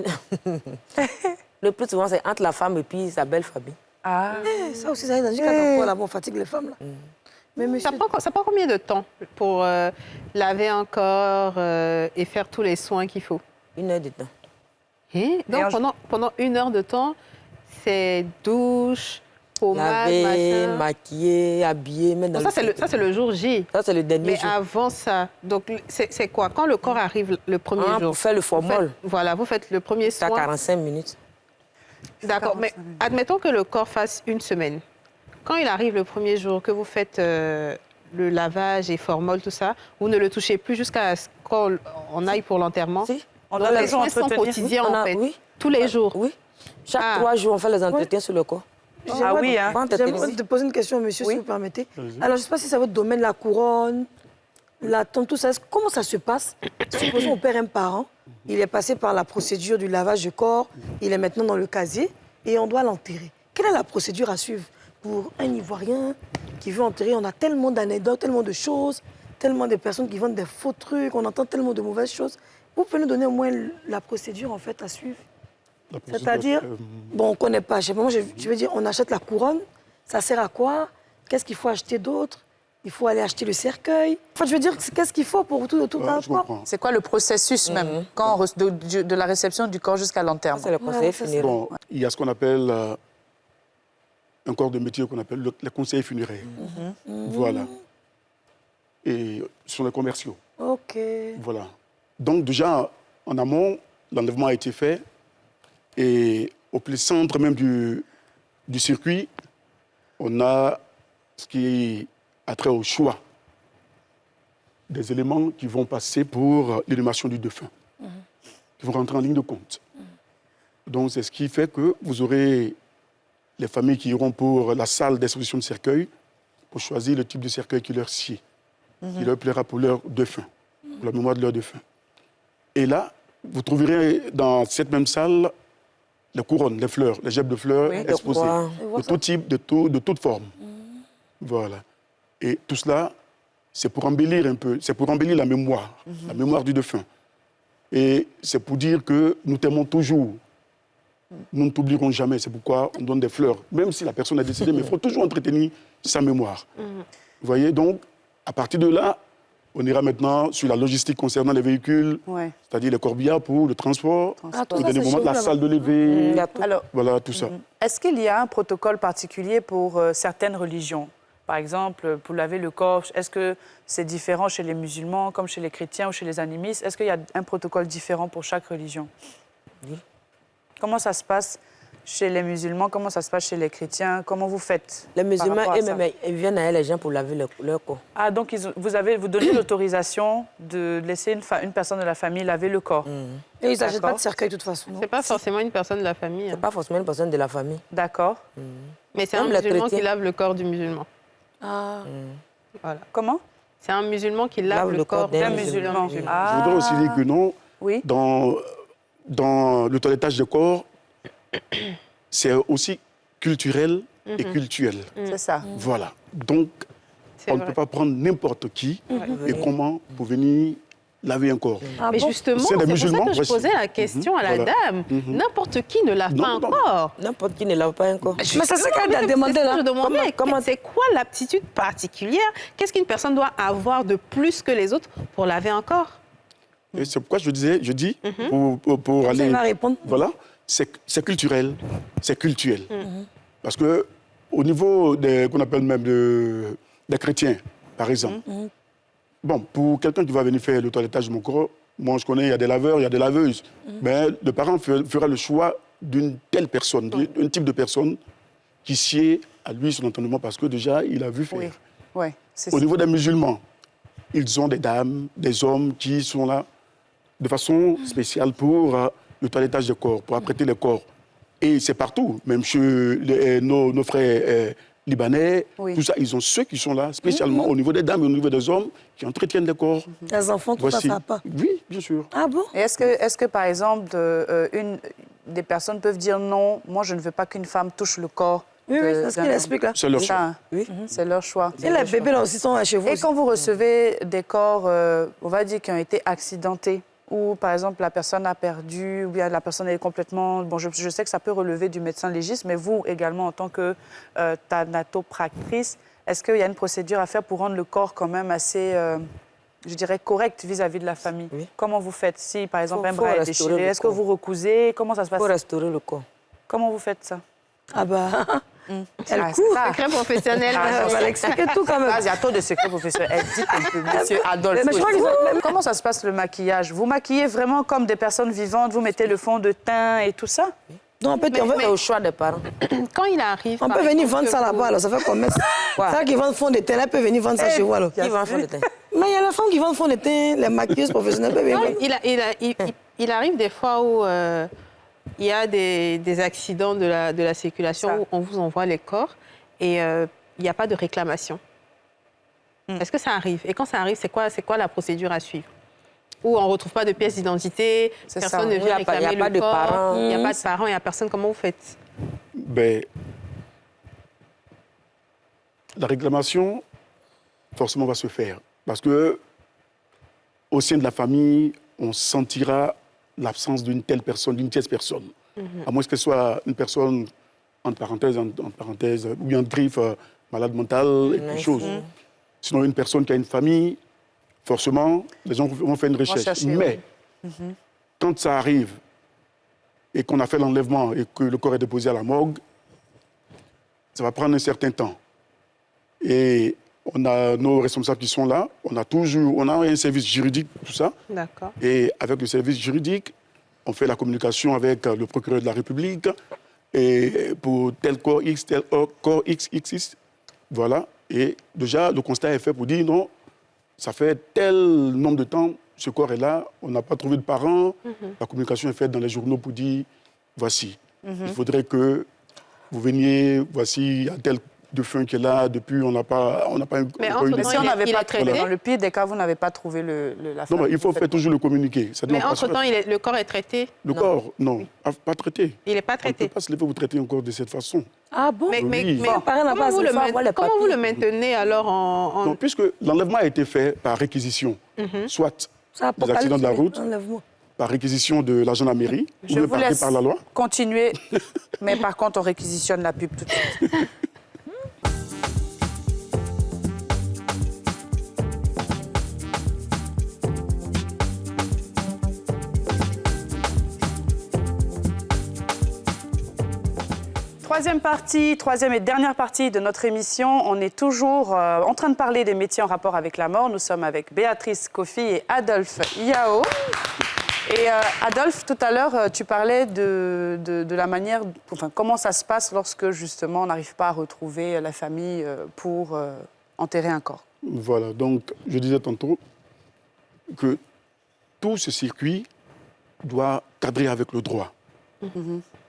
Le plus souvent, c'est entre la femme et puis sa belle famille. Ah! Ça aussi, ça est dans quand on là, on fatigue les femmes, là. Mais monsieur... Ça prend combien de temps pour laver un corps et faire tous les soins qu'il faut? 1 heure de temps. Donc, pendant 1 heure de temps, c'est douche, pommade, laver, machin. maquiller, habiller. Donc ça, c'est le jour J. Ça, c'est le dernier jour. Mais avant ça, donc c'est quoi? Quand le corps arrive le premier jour? Pour faire le formol. Voilà, vous faites le premier soin. C'est à 45 minutes. D'accord, mais admettons que le corps fasse 1 semaine. Quand il arrive le premier jour, que vous faites le lavage et formol, tout ça, vous ne le touchez plus jusqu'à ce qu'on aille pour l'enterrement? Si. On doit les soins sont quotidiens, en fait. Oui. Tous les jours? Oui. Chaque 3 jours, on fait les entretiens sur le corps. Ah oui, hein? J'aimerais te poser une question, monsieur, si vous permettez. Alors, je ne sais pas si c'est votre domaine, la couronne, la tombe, tout ça. Comment ça se passe? Supposons on perd un parent, il est passé par la procédure du lavage du corps, il est maintenant dans le casier et on doit l'enterrer. Quelle est la procédure à suivre pour un Ivoirien qui veut enterrer? On a tellement d'anecdotes, tellement de choses, tellement de personnes qui vendent des faux trucs, on entend tellement de mauvaises choses. Vous pouvez nous donner au moins la procédure en fait à suivre? C'est-à-dire, bon, on ne connaît pas. Je veux dire, on achète la couronne, ça sert à quoi? Qu'est-ce qu'il faut acheter d'autre? Il faut aller acheter le cercueil. Enfin, je veux dire, qu'est-ce qu'il faut pour tout un corps? C'est quoi le processus même, de la réception du corps jusqu'à l'enterrement? C'est le conseil funéraire. Bon, il y a ce qu'on appelle un corps de métier qu'on appelle les conseillers funéraires. Voilà. Et ce sont les commerciaux. OK. Voilà. Donc déjà, en amont, l'enlèvement a été fait. Et au plus centre même du circuit, on a ce qui a trait au choix des éléments qui vont passer pour l'inhumation du défunt, qui vont rentrer en ligne de compte. Donc c'est ce qui fait que vous aurez les familles qui iront pour la salle d'exposition de cercueil pour choisir le type de cercueil qui leur sied, qui leur plaira pour leur défunt, pour la mémoire de leur défunt. Et là, vous trouverez dans cette même salle les couronnes, les fleurs, les gerbes de fleurs exposées, de tout type, de toute forme. Voilà. Et tout cela, c'est pour embellir un peu, c'est pour embellir la mémoire du défunt. Et c'est pour dire que nous t'aimons toujours. Nous ne t'oublierons jamais, c'est pourquoi on donne des fleurs. Même si la personne est décédée, mais il faut toujours entretenir sa mémoire. Vous voyez, donc, à partir de là, on ira maintenant sur la logistique concernant les véhicules, c'est-à-dire les corbillards pour le transport, au dernier moment, la salle de levée, voilà, tout ça. Est-ce qu'il y a un protocole particulier pour certaines religions? Par exemple, pour laver le corps, est-ce que c'est différent chez les musulmans, comme chez les chrétiens ou chez les animistes? Est-ce qu'il y a un protocole différent pour chaque religion? Oui. Comment ça se passe chez les musulmans? Comment ça se passe chez les chrétiens? Comment vous faites? Les par musulmans, rapport à ça? eux-mêmes, ils viennent à les gens pour laver leur corps. Ah, donc vous donnez l'autorisation de laisser une personne de la famille laver le corps? Et ils n'achètent pas D'accord. de cercueil de toute façon. C'est pas forcément une personne de la famille. C'est pas forcément une personne de la famille. D'accord. Mais c'est un Même les musulman qui chrétiens. lave le corps du musulman. Ah. Voilà. Comment? C'est un musulman qui lave le corps D'un d'un musulman. Je Ah. voudrais aussi dire que non, Oui. dans le toilettage de corps, c'est aussi culturel et cultuel. C'est ça. Voilà. Donc, C'est on ne vrai. peut pas prendre n'importe qui et comment pour venir laver un corps. Ah Mais bon? justement, C'est c'est des pour ça musulmans, que je voici. posais la question à la Voilà. dame. N'importe qui ne lave Non, pas un non. corps. N'importe qui ne lave pas un corps. Mais c'est ça qu'elle a C'est demandé ça que là. je demandais. Comment- C'est quoi l'aptitude particulière? Qu'est-ce qu'une personne doit avoir de plus que les autres pour laver un corps? Et c'est pourquoi je dis, pour Ça, aller... il va répondre. Voilà, c'est culturel, c'est cultuel. Parce que au niveau qu'on appelle même des chrétiens, par exemple, bon, pour quelqu'un qui va venir faire le toilettage de mon corps, moi je connais, il y a des laveurs, il y a des laveuses, mais le parent fera le choix d'une telle personne, d'un type de personne qui sied à lui son entendement parce que déjà il a vu faire. Oui. Ouais, c'est Au ça. niveau des musulmans, ils ont des dames, des hommes qui sont là de façon spéciale pour le toilettage de corps, pour apprêter le corps. Et c'est partout, même chez nos frères libanais, Oui. tout ça, ils ont ceux qui sont là spécialement au niveau des dames et au niveau des hommes qui entretiennent les corps. Les enfants, tout Voici. ça, ça pas. Oui, bien sûr. Ah bon? Et est-ce que, par exemple, des personnes peuvent dire non, moi, je ne veux pas qu'une femme touche le corps? Oui, oui, c'est ce d'un qu'il homme. explique là. C'est leur choix. Ça, Oui. c'est leur choix. Et les bébés là aussi sont chez vous. Et aussi. quand vous recevez des corps, on va dire, qui ont été accidentés, ou par exemple la personne a perdu, ou bien la personne est complètement... Bon, je sais que ça peut relever du médecin légiste, mais vous également, en tant que thanatopractrice, est-ce qu'il y a une procédure à faire pour rendre le corps quand même assez, je dirais, correct vis-à-vis de la famille? Oui. Comment vous faites? Si, par exemple, un Faut bras est restaurer déchiré, le est-ce que corps. vous recousez? Comment ça se Il faut passe? restaurer le corps. Comment vous faites ça? Ah bah, elle Ah, court. ça. Secret professionnel. Ah, Elle va l'expliquer tout quand même. Il y a trop de secrets professionnels. Dites un peu, monsieur Adolphe. Mais je crois qu'ils ont- Comment ça se passe le maquillage? Vous maquillez vraiment comme des personnes vivantes? Vous mettez le fond de teint et tout ça? Non, en fait, on, C'est au choix des parents. Quand il arrive... on par peut venir exemple, vendre que ça vous- là-bas, alors ça fait combien? Quoi? Ça qui vendent fond de teint, là, peut venir vendre ça chez vous alors. Qui va en faire le teint? Mais il y a les femmes qui vendent fond de teint, les maquilleuses professionnelles peuvent venir Non, vendre. il arrive des fois où il y a des accidents de la circulation Ça. où on vous envoie les corps et il n'y a pas de réclamation. Est-ce que ça arrive? Et quand ça arrive, c'est quoi la procédure à suivre? Où on ne retrouve pas de pièce d'identité, C'est personne ça. ne Il y vient a pas- il y a réclamer pas le de corps, parents. il n'y a pas de parents, il n'y a personne. Comment vous faites? Ben, la réclamation, forcément, va se faire. Parce que au sein de la famille, on sentira l'absence d'une telle personne, d'une tierce personne. À moins que ce soit une personne, entre parenthèses, ou bien griffe, malade mentale, et quelque chose. Sinon, une personne qui a une famille, forcément, les gens vont faire une recherche. chercher, Mais, quand ça arrive, et qu'on a fait l'enlèvement, et que le corps est déposé à la morgue, ça va prendre un certain temps. Et on a nos responsables qui sont là, on a un service juridique, tout ça. D'accord. Et avec le service juridique, on fait la communication avec le procureur de la République et pour tel corps X, tel corps XXX. Voilà. Et déjà, le constat est fait pour dire non, ça fait tel nombre de temps, ce corps est là, on n'a pas trouvé de parents. La communication est faite dans les journaux pour dire voici. Il faudrait que vous veniez, voici, il y a tel défunt qui est là, depuis, on n'a pas Mais on n'a pas eu entre-temps, Mais si on il est- n'avait il pas est trouvé, traité. dans le pire des cas, vous n'avez pas trouvé la Non, famille. mais il faut faire toujours le communiqué. Ça Mais demande pas ça. entre-temps, le corps est traité. Le corps, non, pas traité. Il n'est pas On ne traité. peut pas se lever vous traiter encore de cette façon. Ah bon? Oui. parents n'a pas comment vous assez le fort, main- voilà les comment vous le papiers. maintenez alors en... Non, puisque l'enlèvement a été fait par réquisition, soit Ça des accidents de la route, Enlève-moi. par réquisition de l'agent de la mairie, Je ou bien vous par, laisse par la loi. continuer, mais par contre, on réquisitionne la pub tout de suite. Troisième et dernière partie de notre émission. On est toujours en train de parler des métiers en rapport avec la mort. Nous sommes avec Béatrice Kofi et Adolphe Yao. Et Adolphe, tout à l'heure, tu parlais de la manière, enfin, comment ça se passe lorsque, justement, on n'arrive pas à retrouver la famille pour enterrer un corps. Voilà, donc je disais tantôt que tout ce circuit doit cadrer avec le droit.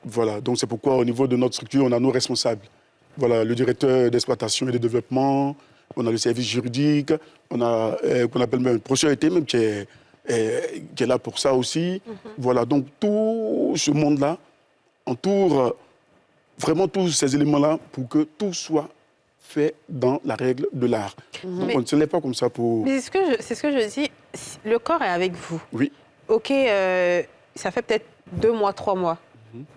Voilà, donc c'est pourquoi au niveau de notre structure, on a nos responsables. Voilà, le directeur d'exploitation et de développement, on a le service juridique, on a qu'on appelle même le professeur été même qui est là pour ça aussi. Voilà, donc tout ce monde-là entoure vraiment tous ces éléments-là pour que tout soit fait dans la règle de l'art. On ne se lève pas comme ça pour... Mais c'est ce que je dis, le corps est avec vous. Oui. OK, ça fait peut-être 2 mois, 3 mois.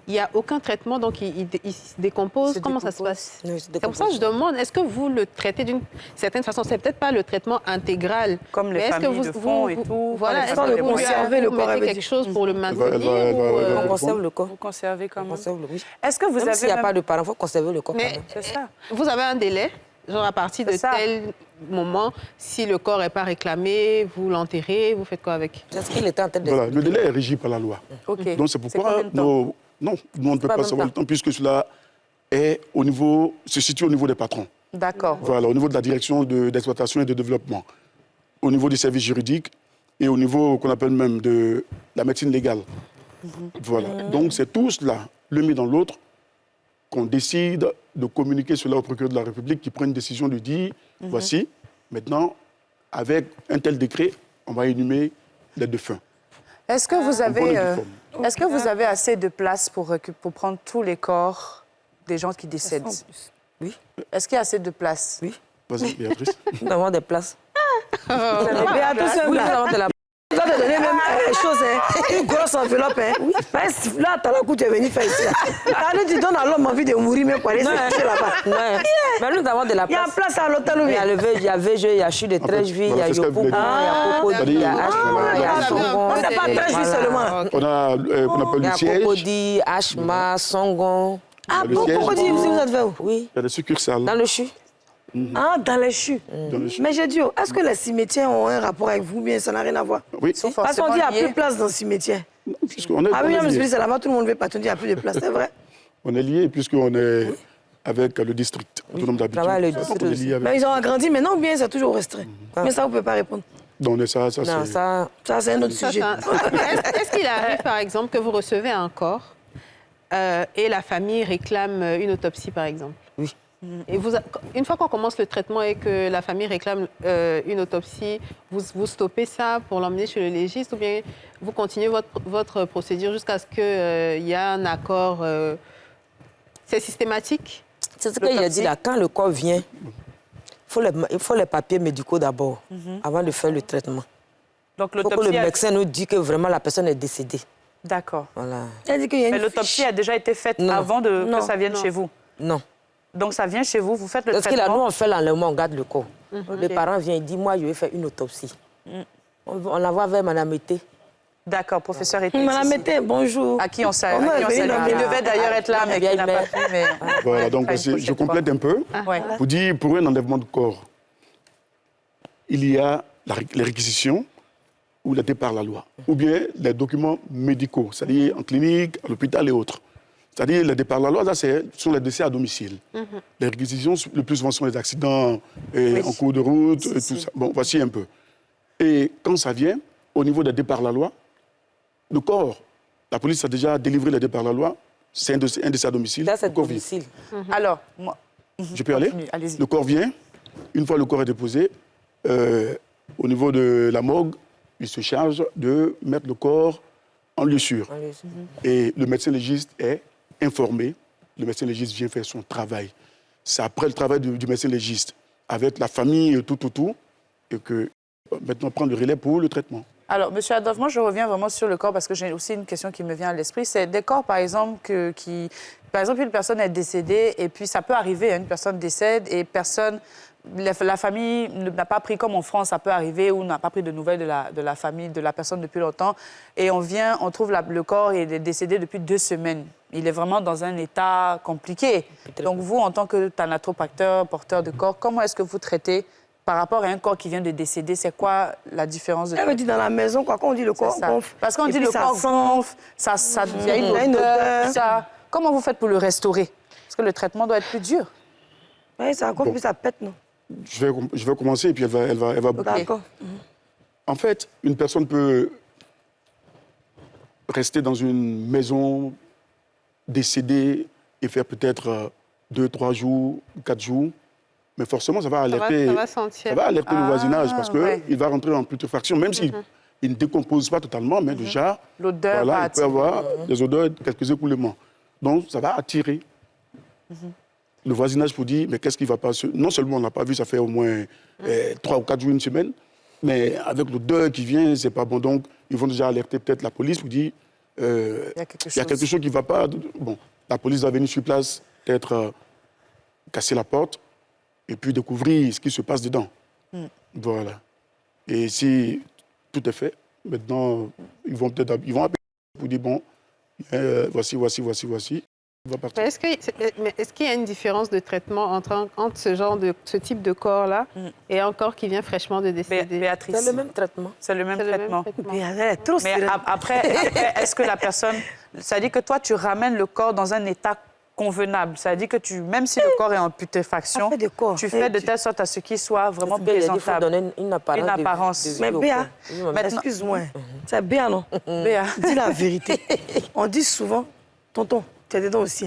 Il n'y a aucun traitement, donc il se décompose. Comment ça se passe? C'est pour ça que je demande, est-ce que vous le traitez d'une certaine façon? C'est peut-être pas le traitement intégral. Comme les familles le font et tout. Voilà, est-ce que vous conservez le corps avec quelque chose pour le maintenir? On conserve le corps. Vous conservez quand même. On conserve le corps. Est-ce que vous Même avez... s'il n'y a pas de parents, il faut conserver le corps. Mais C'est ça. vous avez un délai, genre à partir de tel moment, si le corps n'est pas réclamé, vous l'enterrez, vous faites quoi avec? C'est ce qu'il était en tête de... Voilà, le délai est régi par la loi. OK. Donc c'est pourquoi non, nous on ne peut pas savoir le temps puisque cela est se situe au niveau des patrons. D'accord. Voilà, au niveau de la direction d'exploitation et de développement, au niveau des services juridiques et au niveau qu'on appelle même de la médecine légale. Voilà, donc c'est tout cela, l'un mis dans l'autre, qu'on décide de communiquer cela au procureur de la République qui prend une décision de dire, voici, maintenant, avec un tel décret, on va inhumer les défunts. Est-ce que vous avez assez de place pour prendre tous les corps des gens qui décèdent? Oui. Est-ce qu'il y a assez de place? Oui. Vas-y, Béatrice. Nous avons des places. Béatrice, Oui, nous avons de la... tu vas te donner même des choses, une grosse enveloppe. Oui. Là, t'as la coup, tu es venu faire ici. Tu donnes à l'homme envie de mourir, même pour aller se coucher là-bas. Mais nous avons de la place. Il y a place à l'hôtel, oui. Il y a VG, il y a Chu de Trècheville, il y a Yopougon, il y a Cocody, il y a Ashma, il y a Songon. C'est pas Trècheville seulement. On a qu'on appelle le siège. Il y a Cocody, Ashma, Songon. Ah bon, Cocody, vous êtes fait où? Oui. Il y a des succursales. Dans le Chu. Ah, dans les chus. Mais j'ai dit, est-ce que les cimetières ont un rapport avec vous, bien ça n'a rien à voir? Oui. Parce qu'on dit qu'il n'y a plus de place dans le cimetière. Ah oui, mais c'est là-bas, tout le monde veut pas, on dit qu'il n'y a plus de place, c'est vrai. On est liés puisqu'on est avec le district autonome d'habitude. Mais ils ont agrandi maintenant ou bien c'est toujours restreint? Mais ça, vous ne pouvez pas répondre. Donc ça c'est un autre sujet. Est-ce qu'il arrive, par exemple, que vous recevez un corps et la famille réclame une autopsie, par exemple? Oui. Et une fois qu'on commence le traitement et que la famille réclame une autopsie, vous stoppez ça pour l'emmener chez le légiste ou bien vous continuez votre procédure jusqu'à ce qu'il y ait un accord? C'est systématique? C'est ce qu'il a dit là. Quand le corps vient, il faut les papiers médicaux d'abord, avant de faire le traitement. Donc il faut que le médecin nous dise que vraiment la personne est décédée. D'accord. Voilà. Mais l'autopsie a déjà été faite avant que ça vienne chez vous? Non. Donc ça vient chez vous, vous faites le traitement? Parce que là, nous, on fait l'enlèvement, on garde le corps. Le parent vient et dit, moi, je vais faire une autopsie. On l'envoie vers Mme Mété. D'accord, professeur Été. Mme Mété, bonjour. À qui on salue. Il devait d'ailleurs être là, mais il n'a pas pu. Voilà, donc je complète un peu pour dire, pour un enlèvement de corps, il y a les réquisitions ou le départ par la loi, ou bien les documents médicaux, c'est-à-dire en clinique, à l'hôpital et autres. C'est-à-dire, le départ par la loi, là, ce sont les décès à domicile. Les réquisitions, le plus souvent, sont les accidents en cours de route, tout ça. Bon, voici un peu. Et quand ça vient, au niveau des départs par la loi, le corps, la police a déjà délivré les départs par la loi, c'est un décès à domicile. Là, c'est domicile. Alors, moi... Je peux aller? Allez-y. Le corps vient, une fois le corps est déposé, au niveau de la morgue, il se charge de mettre le corps en lieu sûr. Et le médecin légiste est informé, le médecin légiste vient faire son travail. C'est après le travail du médecin légiste, avec la famille, tout, et que maintenant prendre le relais pour le traitement. Alors, M. Adolphe, moi, je reviens vraiment sur le corps parce que j'ai aussi une question qui me vient à l'esprit. C'est des corps, par exemple, par exemple, une personne est décédée et puis ça peut arriver, une personne décède et la famille n'a pas pris, comme en France, ça peut arriver, ou n'a pas pris de nouvelles de la famille, de la personne depuis longtemps. Et on trouve le corps, il est décédé depuis 2 semaines. Il est vraiment dans un état compliqué. Donc vous, en tant que thanatopacteur, porteur de corps, comment est-ce que vous traitez par rapport à un corps qui vient de décéder, c'est quoi la différence de... Elle me dit dans la maison, quoi, quand on dit le corps gonfle. Parce qu'on dit le corps gonfle, il y a une odeur. Comment vous faites pour le restaurer? Parce que le traitement doit être plus dur. Oui, ça gonfle, puis ça pète, non? Je vais commencer et puis elle va... D'accord. En fait, une personne peut rester dans une maison décédée et faire peut-être 2, 3 jours, 4 jours. Mais forcément, ça va alerter, ça va alerter le voisinage parce qu'il va rentrer en putréfaction, même s'il ne décompose pas totalement, mais déjà, l'odeur il peut avoir des odeurs, quelques écoulements. Donc, ça va attirer le voisinage pour dire, mais qu'est-ce qui va pas... Non seulement on n'a pas vu, ça fait au moins 3 ou 4 jours, une semaine, mais avec l'odeur qui vient, c'est pas bon. Donc, ils vont déjà alerter peut-être la police pour dire, il y a quelque chose qui ne va pas. Bon, la police va venir sur place, peut-être casser la porte, et puis découvrir ce qui se passe dedans. Voilà. Et si tout est fait, maintenant, ils vont appeler pour dire, bon, voici. Il va partir. Est-ce qu'il y a une différence de traitement entre ce type de corps-là et un corps qui vient fraîchement de décéder? Béatrice. C'est le même traitement. C'est le même traitement. Mais après, est-ce que la personne... Ça dit que toi, tu ramènes le corps dans un état convenable. Ça dit que même si le corps est en putréfaction, tu fais de telle sorte à ce qu'il soit vraiment présentable. Donner une apparence. Mais Béa, excuse-moi, c'est Béa, non? Béa, dis la vérité. On dit souvent, tonton, tu es dedans aussi.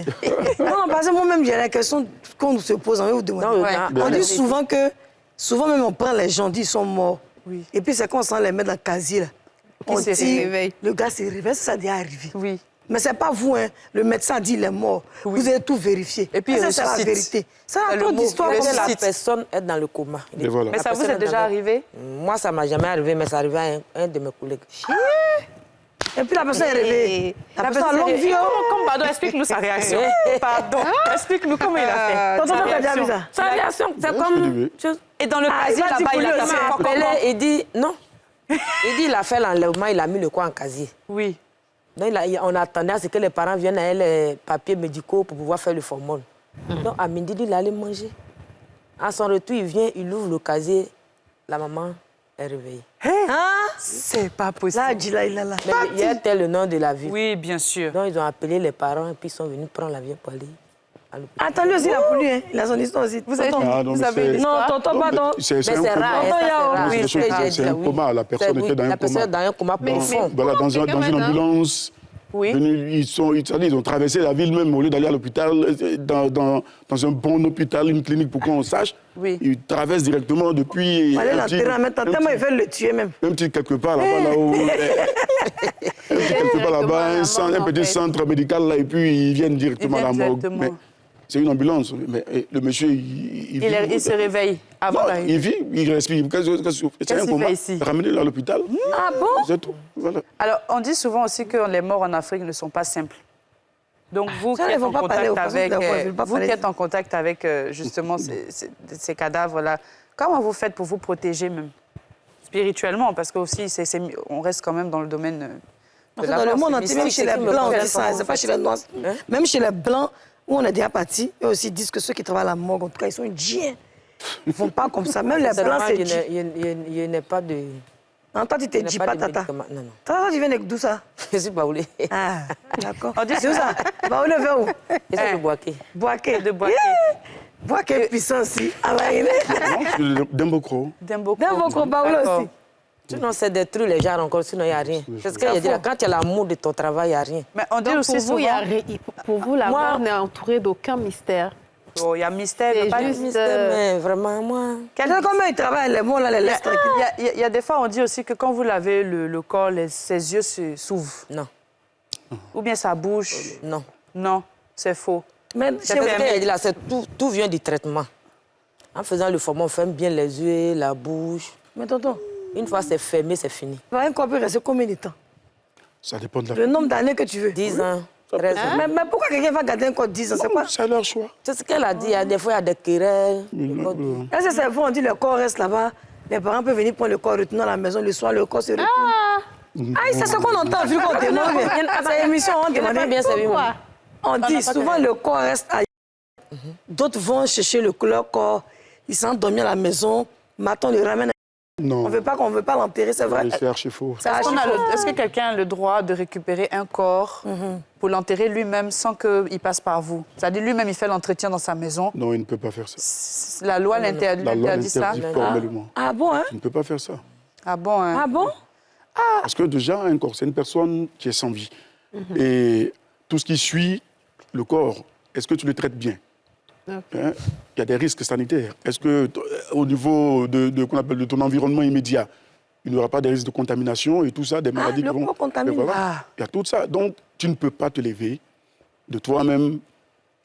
Non, parce que moi-même, j'ai la question qu'on se pose en On dit souvent que, même on prend les gens, dit ils sont morts. Oui. Et puis c'est quand on s'en les met dans le casier, là. On dit, le gars se réveille, ça a déjà arrivé. Oui. Mais ce n'est pas vous, hein. Le médecin dit qu'il est mort. Oui. Vous avez tout vérifié. Et puis ça, c'est la vérité. Ça a trop d'histoire. La personne est dans le coma. Voilà. Mais ça vous est déjà arrivé? Moi, ça ne m'a jamais arrivé, mais ça arrivait à un de mes collègues. Et puis la personne est réveillée. La personne a longue vie. Pardon, explique-nous sa réaction. Pardon, explique-nous comment il a fait. Tonton, t'as déjà vu ça? Sa réaction, c'est comme... Et dans le casier, là-bas, il a fait il dit non. Il dit il a fait l'enlèvement, il a mis le corps en casier. Oui. Donc, on attendait à ce que les parents viennent avec les papiers médicaux pour pouvoir faire le formol. Donc, à midi, il allait manger. À son retour, il vient, il ouvre le casier. La maman est réveillée. C'est pas possible. Là, il a là. Il y a tel le nom de la ville. Oui, bien sûr. Donc, ils ont appelé les parents et puis ils sont venus prendre l'avion pour aller à l'hôpital. Attends, lui aussi, il a voulu, hein. Il a son histoire aussi. Vous avez une histoire? Non, tonton, pardon. C'est un coma. C'est un coma. La personne était dans un coma. La personne est dans un coma profond. Voilà, dans une ambulance. Oui. Ils ont traversé la ville même au lieu d'aller à l'hôpital, dans un bon hôpital, une clinique pour qu'on sache. Oui. Ils traversent directement depuis... Il allait l'enterrer maintenant, tellement ils veulent le tuer même. Un petit quelque part là-bas, là-haut. Un petit quelque part là-bas, un petit centre médical là, et puis ils viennent directement à la morgue. Mais c'est une ambulance. Mais le monsieur, il se réveille avant d'arriver. Il vit, il respire. Qu'est-ce qu'il fait ici? Ramenez-le à l'hôpital. Ah bon? C'est tout. Voilà. Alors, on dit souvent aussi que les morts en Afrique ne sont pas simples. Donc, vous qui êtes en contact avec, justement ces cadavres-là, comment vous faites pour vous protéger même spirituellement? Parce que aussi, on reste quand même dans le domaine de la mort. Dans le monde entier, même chez les Blancs, on dit ça. C'est pas chez les Noirs. Même chez les Blancs, où on est déjà parti, eux aussi disent que ceux qui travaillent à la morgue, en tout cas, ils sont indiens. Ils ne font pas comme ça. Même les Blancs, c'est dit. Il n'y a pas de... Non, toi, tu ne te dis pas, tata. Non, non. Toi, tu viens d'où ça? Je suis Baoulé. Ah, d'accord. On dit, c'est où ça? Baoulé vers où? Je suis de Boaké. Boaké. De Boaké. Boaké puissant aussi. Ah, Dembokro. Dembokro, Baoulé aussi. Sinon, c'est détruire les gens encore, sinon il n'y a rien. C'est ce que je dis là, quand tu as l'amour de ton travail, il n'y a rien. Mais on dit donc, aussi souvent... Pour vous, la mort n'est entourée d'aucun mystère. Oh, il y a mystère, il n'y a pas de mystère, mais vraiment, moi... Comment ils travaillent, les mots, là, les lettres? Il y a des fois, on dit aussi que quand vous lavez le corps, ses yeux s'ouvrent. Non. Ou bien sa bouche. Non. Non, c'est faux. Mais c'est ce que je dis là, tout vient du traitement. En faisant le format, on ferme bien les yeux, la bouche. Mais tonton... Une fois c'est fermé, c'est fini. Un corps peut rester combien de temps? Ça dépend de la... Le nombre d'années que tu veux. 10 ans, 13 ans. Mais pourquoi quelqu'un va garder un corps 10 ans? C'est quoi? C'est leur choix. C'est ce qu'elle a dit. Des fois, il y a des querelles. Est-ce que c'est vrai, on dit le corps reste là-bas, les parents peuvent venir prendre le corps, retourner à la maison, le soir, le corps se retourne. Ah, c'est ce qu'on entend, vu qu'on demande. C'est l'émission, on demande bien pourquoi. On dit souvent le corps reste ailleurs. D'autres vont chercher leur corps, ils s'endorment à la maison. Maton le ramène. Non. On ne veut pas l'enterrer, c'est vrai. C'est archi faux. Est-ce que quelqu'un a le droit de récupérer un corps pour l'enterrer lui-même sans qu'il passe par vous? C'est-à-dire lui-même, il fait l'entretien dans sa maison. Non, il ne peut pas faire ça. La loi l'interdit ça? Formellement. Ah bon, hein? Tu ne peux pas faire ça. Ah bon, hein? Ah bon? Parce que déjà, un corps, c'est une personne qui est sans vie. Et tout ce qui suit le corps, est-ce que tu le traites bien? Hein? Il y a des risques sanitaires. Est-ce que, au niveau qu'on appelle de ton environnement immédiat, il n'y aura pas de risques de contamination et tout ça, des maladies qui vont... corps contaminé. Voilà. Il y a tout ça. Donc, tu ne peux pas te lever de toi-même,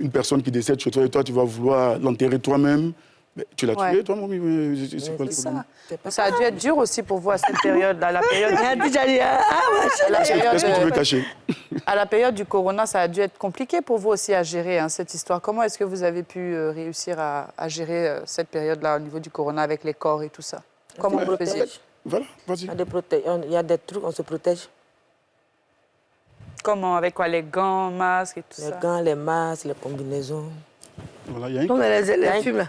une personne qui décède chez toi et toi, tu vas vouloir l'enterrer toi-même. Mais tu l'as tué, toi, mamie? C'est quoi le problème? Ça a dû être dur aussi pour vous à cette période-là, la période... Qu'est-ce que tu veux cacher? À la période du corona, ça a dû être compliqué pour vous aussi à gérer cette histoire. Comment est-ce que vous avez pu réussir à gérer cette période-là au niveau du corona avec les corps et tout ça? Comment vous le faisiez? Voilà, vas-y. Il y a des trucs, on se protège. Comment? Avec quoi? Les gants, masques et tout ça? Les gants, les masques, les combinaisons. Voilà, il y a Comme les fumes, là.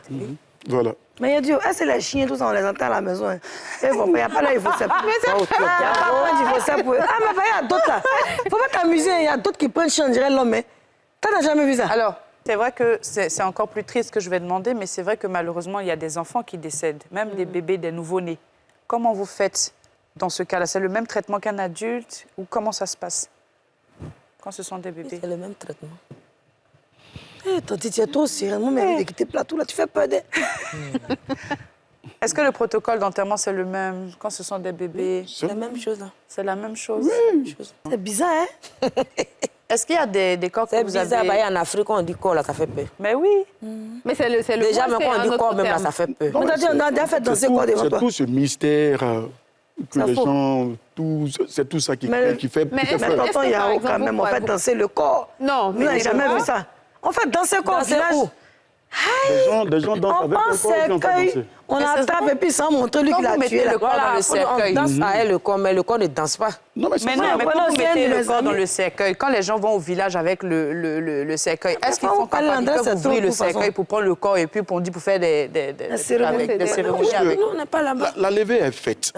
Voilà. Mais il y a dit, c'est les chiens, tout ça, on les entend à la maison. Hein. Il n'y a pas là, il faut ça. Il y a d'autres là. Il ne faut pas t'amuser, il y a d'autres qui prennent chien, on dirait l'homme. Tu n'as jamais vu ça? Alors, c'est vrai que c'est encore plus triste que je vais demander, mais c'est vrai que malheureusement, il y a des enfants qui décèdent, même des bébés, des nouveau-nés. Comment vous faites dans ce cas-là? C'est le même traitement qu'un adulte ou comment ça se passe quand ce sont des bébés? C'est le même traitement. Tati, tu es trop sérieusement mérite de quitter plateau, là, tu fais peur d'elle. Est-ce que le protocole d'enterrement, c'est le même quand ce sont des bébés? C'est la même chose, là. C'est la même chose? Oui. C'est bizarre, hein? Est-ce qu'il y a des corps que vous avez... C'est bizarre, en Afrique, quand on dit corps, là, ça fait peur. Mais oui. Mais c'est le déjà, même quand on dit corps, même là, ça fait peur. On a déjà fait danser quoi devant toi? C'est tout ce mystère que les gens... C'est tout ça qui fait Mais tonton Yao, quand même, on fait danser le corps. Non, mais on n'a jamais vu ça. On fait danser le corps au village. Des gens dansent avec le corps. On attrape et puis sans montrer lui qu'il a tué le corps dans le cercueil. On danse à elle le corps, mais le corps ne danse pas. Non, mais quand vous mettez le corps dans le cercueil, quand les gens vont au village avec le cercueil, est-ce qu'ils font campagne pour ouvrir le cercueil pour prendre le corps et puis pour faire des cérémonies avec? Non, on n'est pas là-bas. La levée est faite.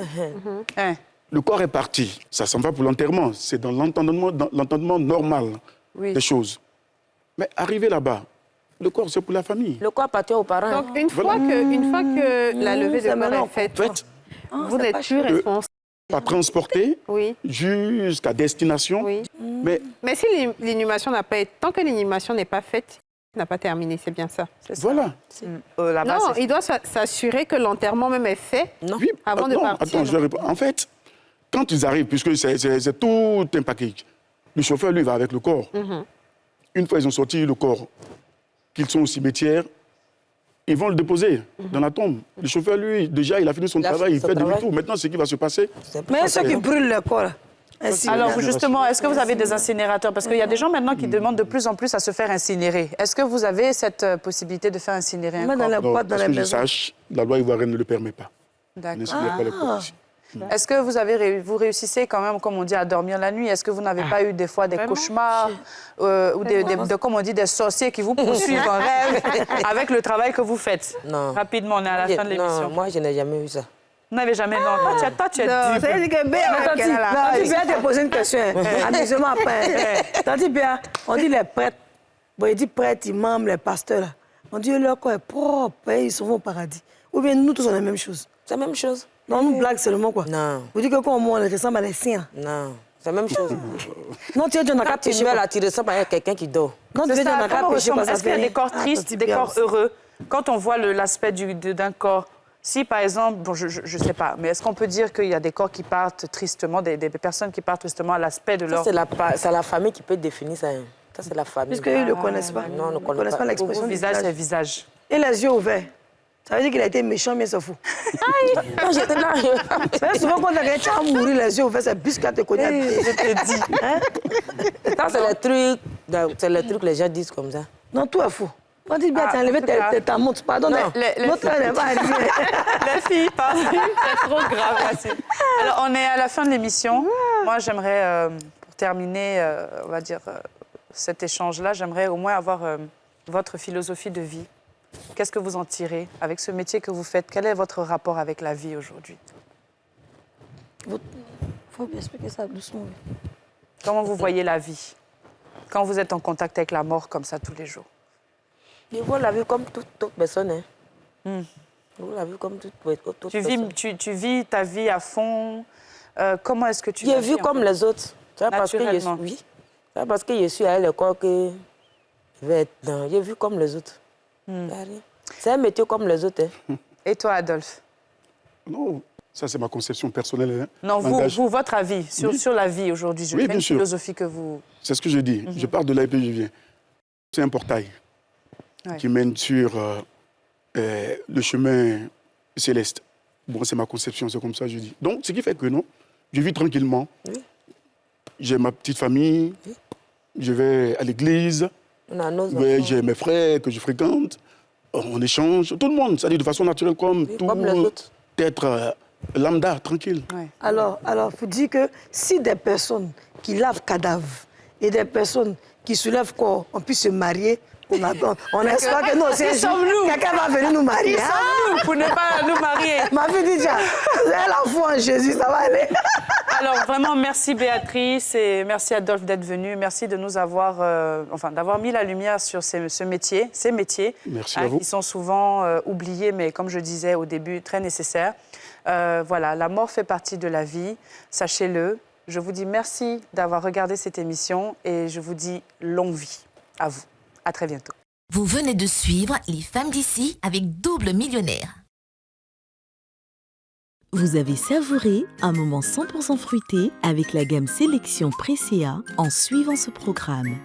Le corps est parti. Ça s'en va pour l'enterrement. C'est dans l'entendement normal des choses. Mais arrivé là-bas, le corps, c'est pour la famille. Le corps appartient aux parents. Donc, une fois que la levée de corps est faite, vous n'êtes plus responsable. Pas transporté jusqu'à destination. Oui. Mais si l'inhumation n'a pas été... Tant que l'inhumation n'est pas faite, n'a pas terminé, c'est bien ça. Voilà. Non, il doit s'assurer que l'enterrement même est fait avant de partir. Attends, je réponds. En fait, quand ils arrivent, puisque c'est tout un package, le chauffeur, lui, va avec le corps. Une fois ils ont sorti le corps, qu'ils sont au cimetière, ils vont le déposer dans la tombe. Le chauffeur, lui, déjà, il a fini son travail, il fait demi-tour. Maintenant, ce qui va se passer... Mais ceux qui brûlent le corps, alors, justement, est-ce que vous avez des incinérateurs? Parce qu'il y a des gens maintenant qui demandent de plus en plus à se faire incinérer. Est-ce que vous avez cette possibilité de faire incinérer un corps? Non, parce que je sache, la loi ivoirienne ne le permet pas. D'accord. Pas les corps ici. Est-ce que vous réussissez quand même, comme on dit, à dormir la nuit? Est-ce que vous n'avez pas eu des fois des cauchemars ou comme on dit, des sorciers qui vous poursuivent en rêve avec le travail que vous faites? Non. Rapidement, on est à la fin de l'émission. Non, moi, je n'ai jamais eu ça. Vous n'avez jamais... Non, toi, tu es dupe. Tanti Bia te poser une question. Amusement après. Tanti Bia, on dit les prêtres. Bon, il dit prêtres, imams, les pasteurs, là. On dit leur corps est propre et ils sont au paradis. Ou bien nous tous, on a la même chose. C'est la même chose. Non, nous blague seulement, quoi. Non. Vous dites que quand on ressemble à les siens. Non, c'est la même chose. Non, tu es dans quand tu meurs là, tu ressembles à quelqu'un qui dort. Non, tu es dans la Est-ce qu'il y a des corps tristes, des corps heureux? Quand on voit l'aspect d'un corps, si par exemple, bon, je ne sais pas, mais est-ce qu'on peut dire qu'il y a des corps qui partent tristement, des personnes qui partent tristement à l'aspect de leur... C'est la famille qui peut définir ça. Ça, c'est la famille. Puisqu'ils ne le connaissent pas. Non, on ne connaissent pas l'expression du visage. C'est visage. Et les yeux ouverts. Ça veut dire qu'il a été méchant, mais c'est fou. Non, j'étais là. Mais souvent, quand tu as mouru les yeux ouverts, c'est plus qu'à te connaître. Je te dis. Ça, c'est les trucs que les gens disent comme ça. Non, tout est fou. On dit bien, tu as enlevé ta montre. Pardon, notre n'est pas arrivé. Les filles, c'est trop grave. Merci. Alors, on est à la fin de l'émission. Moi, j'aimerais, pour terminer, on va dire, cet échange-là, j'aimerais au moins avoir votre philosophie de vie. Qu'est-ce que vous en tirez avec ce métier que vous faites? Quel est votre rapport avec la vie aujourd'hui? Il faut expliquer ça doucement. Comment vous voyez la vie quand vous êtes en contact avec la mort comme ça tous les jours? Je vois la vie comme toute personne. Hein. Je vois la vie comme toute personne. Tu vis ta vie à fond. Comment est-ce que tu J'ai vu comme les autres. C'est parce que je suis, oui. C'est parce que je suis à l'école que je vais être dans. J'ai vu comme les autres. C'est un métier comme les autres. Hein. Et toi, Adolphe? Non, ça c'est ma conception personnelle. Hein. Non, vous, votre avis sur la vie aujourd'hui. Oui, bien sûr. Philosophie que vous... C'est ce que je dis. Je pars de là et puis je viens. C'est un portail qui mène sur le chemin céleste. Bon, c'est ma conception, c'est comme ça que je dis. Donc, ce qui fait que non, je vis tranquillement. Oui. J'ai ma petite famille. Oui. Je vais à l'église. J'ai mes frères que je fréquente. On échange. Tout le monde, c'est-à-dire de façon naturelle comme tout les autres. Être lambda, tranquille. Ouais. Alors, il faut dire que si des personnes qui lavent cadavres et des personnes qui soulèvent corps, on puisse se marier, on espère que nous aussi, quelqu'un va venir nous marier. Qui sommes-nous pour ne pas nous marier? Ma fille dit déjà, vous avez la foi en Jésus, ça va aller. Alors vraiment, merci Béatrice et merci Adolphe d'être venu. Merci de nous avoir, d'avoir mis la lumière sur ces métiers merci à vous. Qui sont souvent oubliés, mais comme je disais au début, très nécessaires. Voilà, la mort fait partie de la vie, sachez-le. Je vous dis merci d'avoir regardé cette émission et je vous dis longue vie à vous. À très bientôt. Vous venez de suivre Les Femmes d'ici avec Double Millionnaire. Vous avez savouré un moment 100% fruité avec la gamme Sélection Presea en suivant ce programme.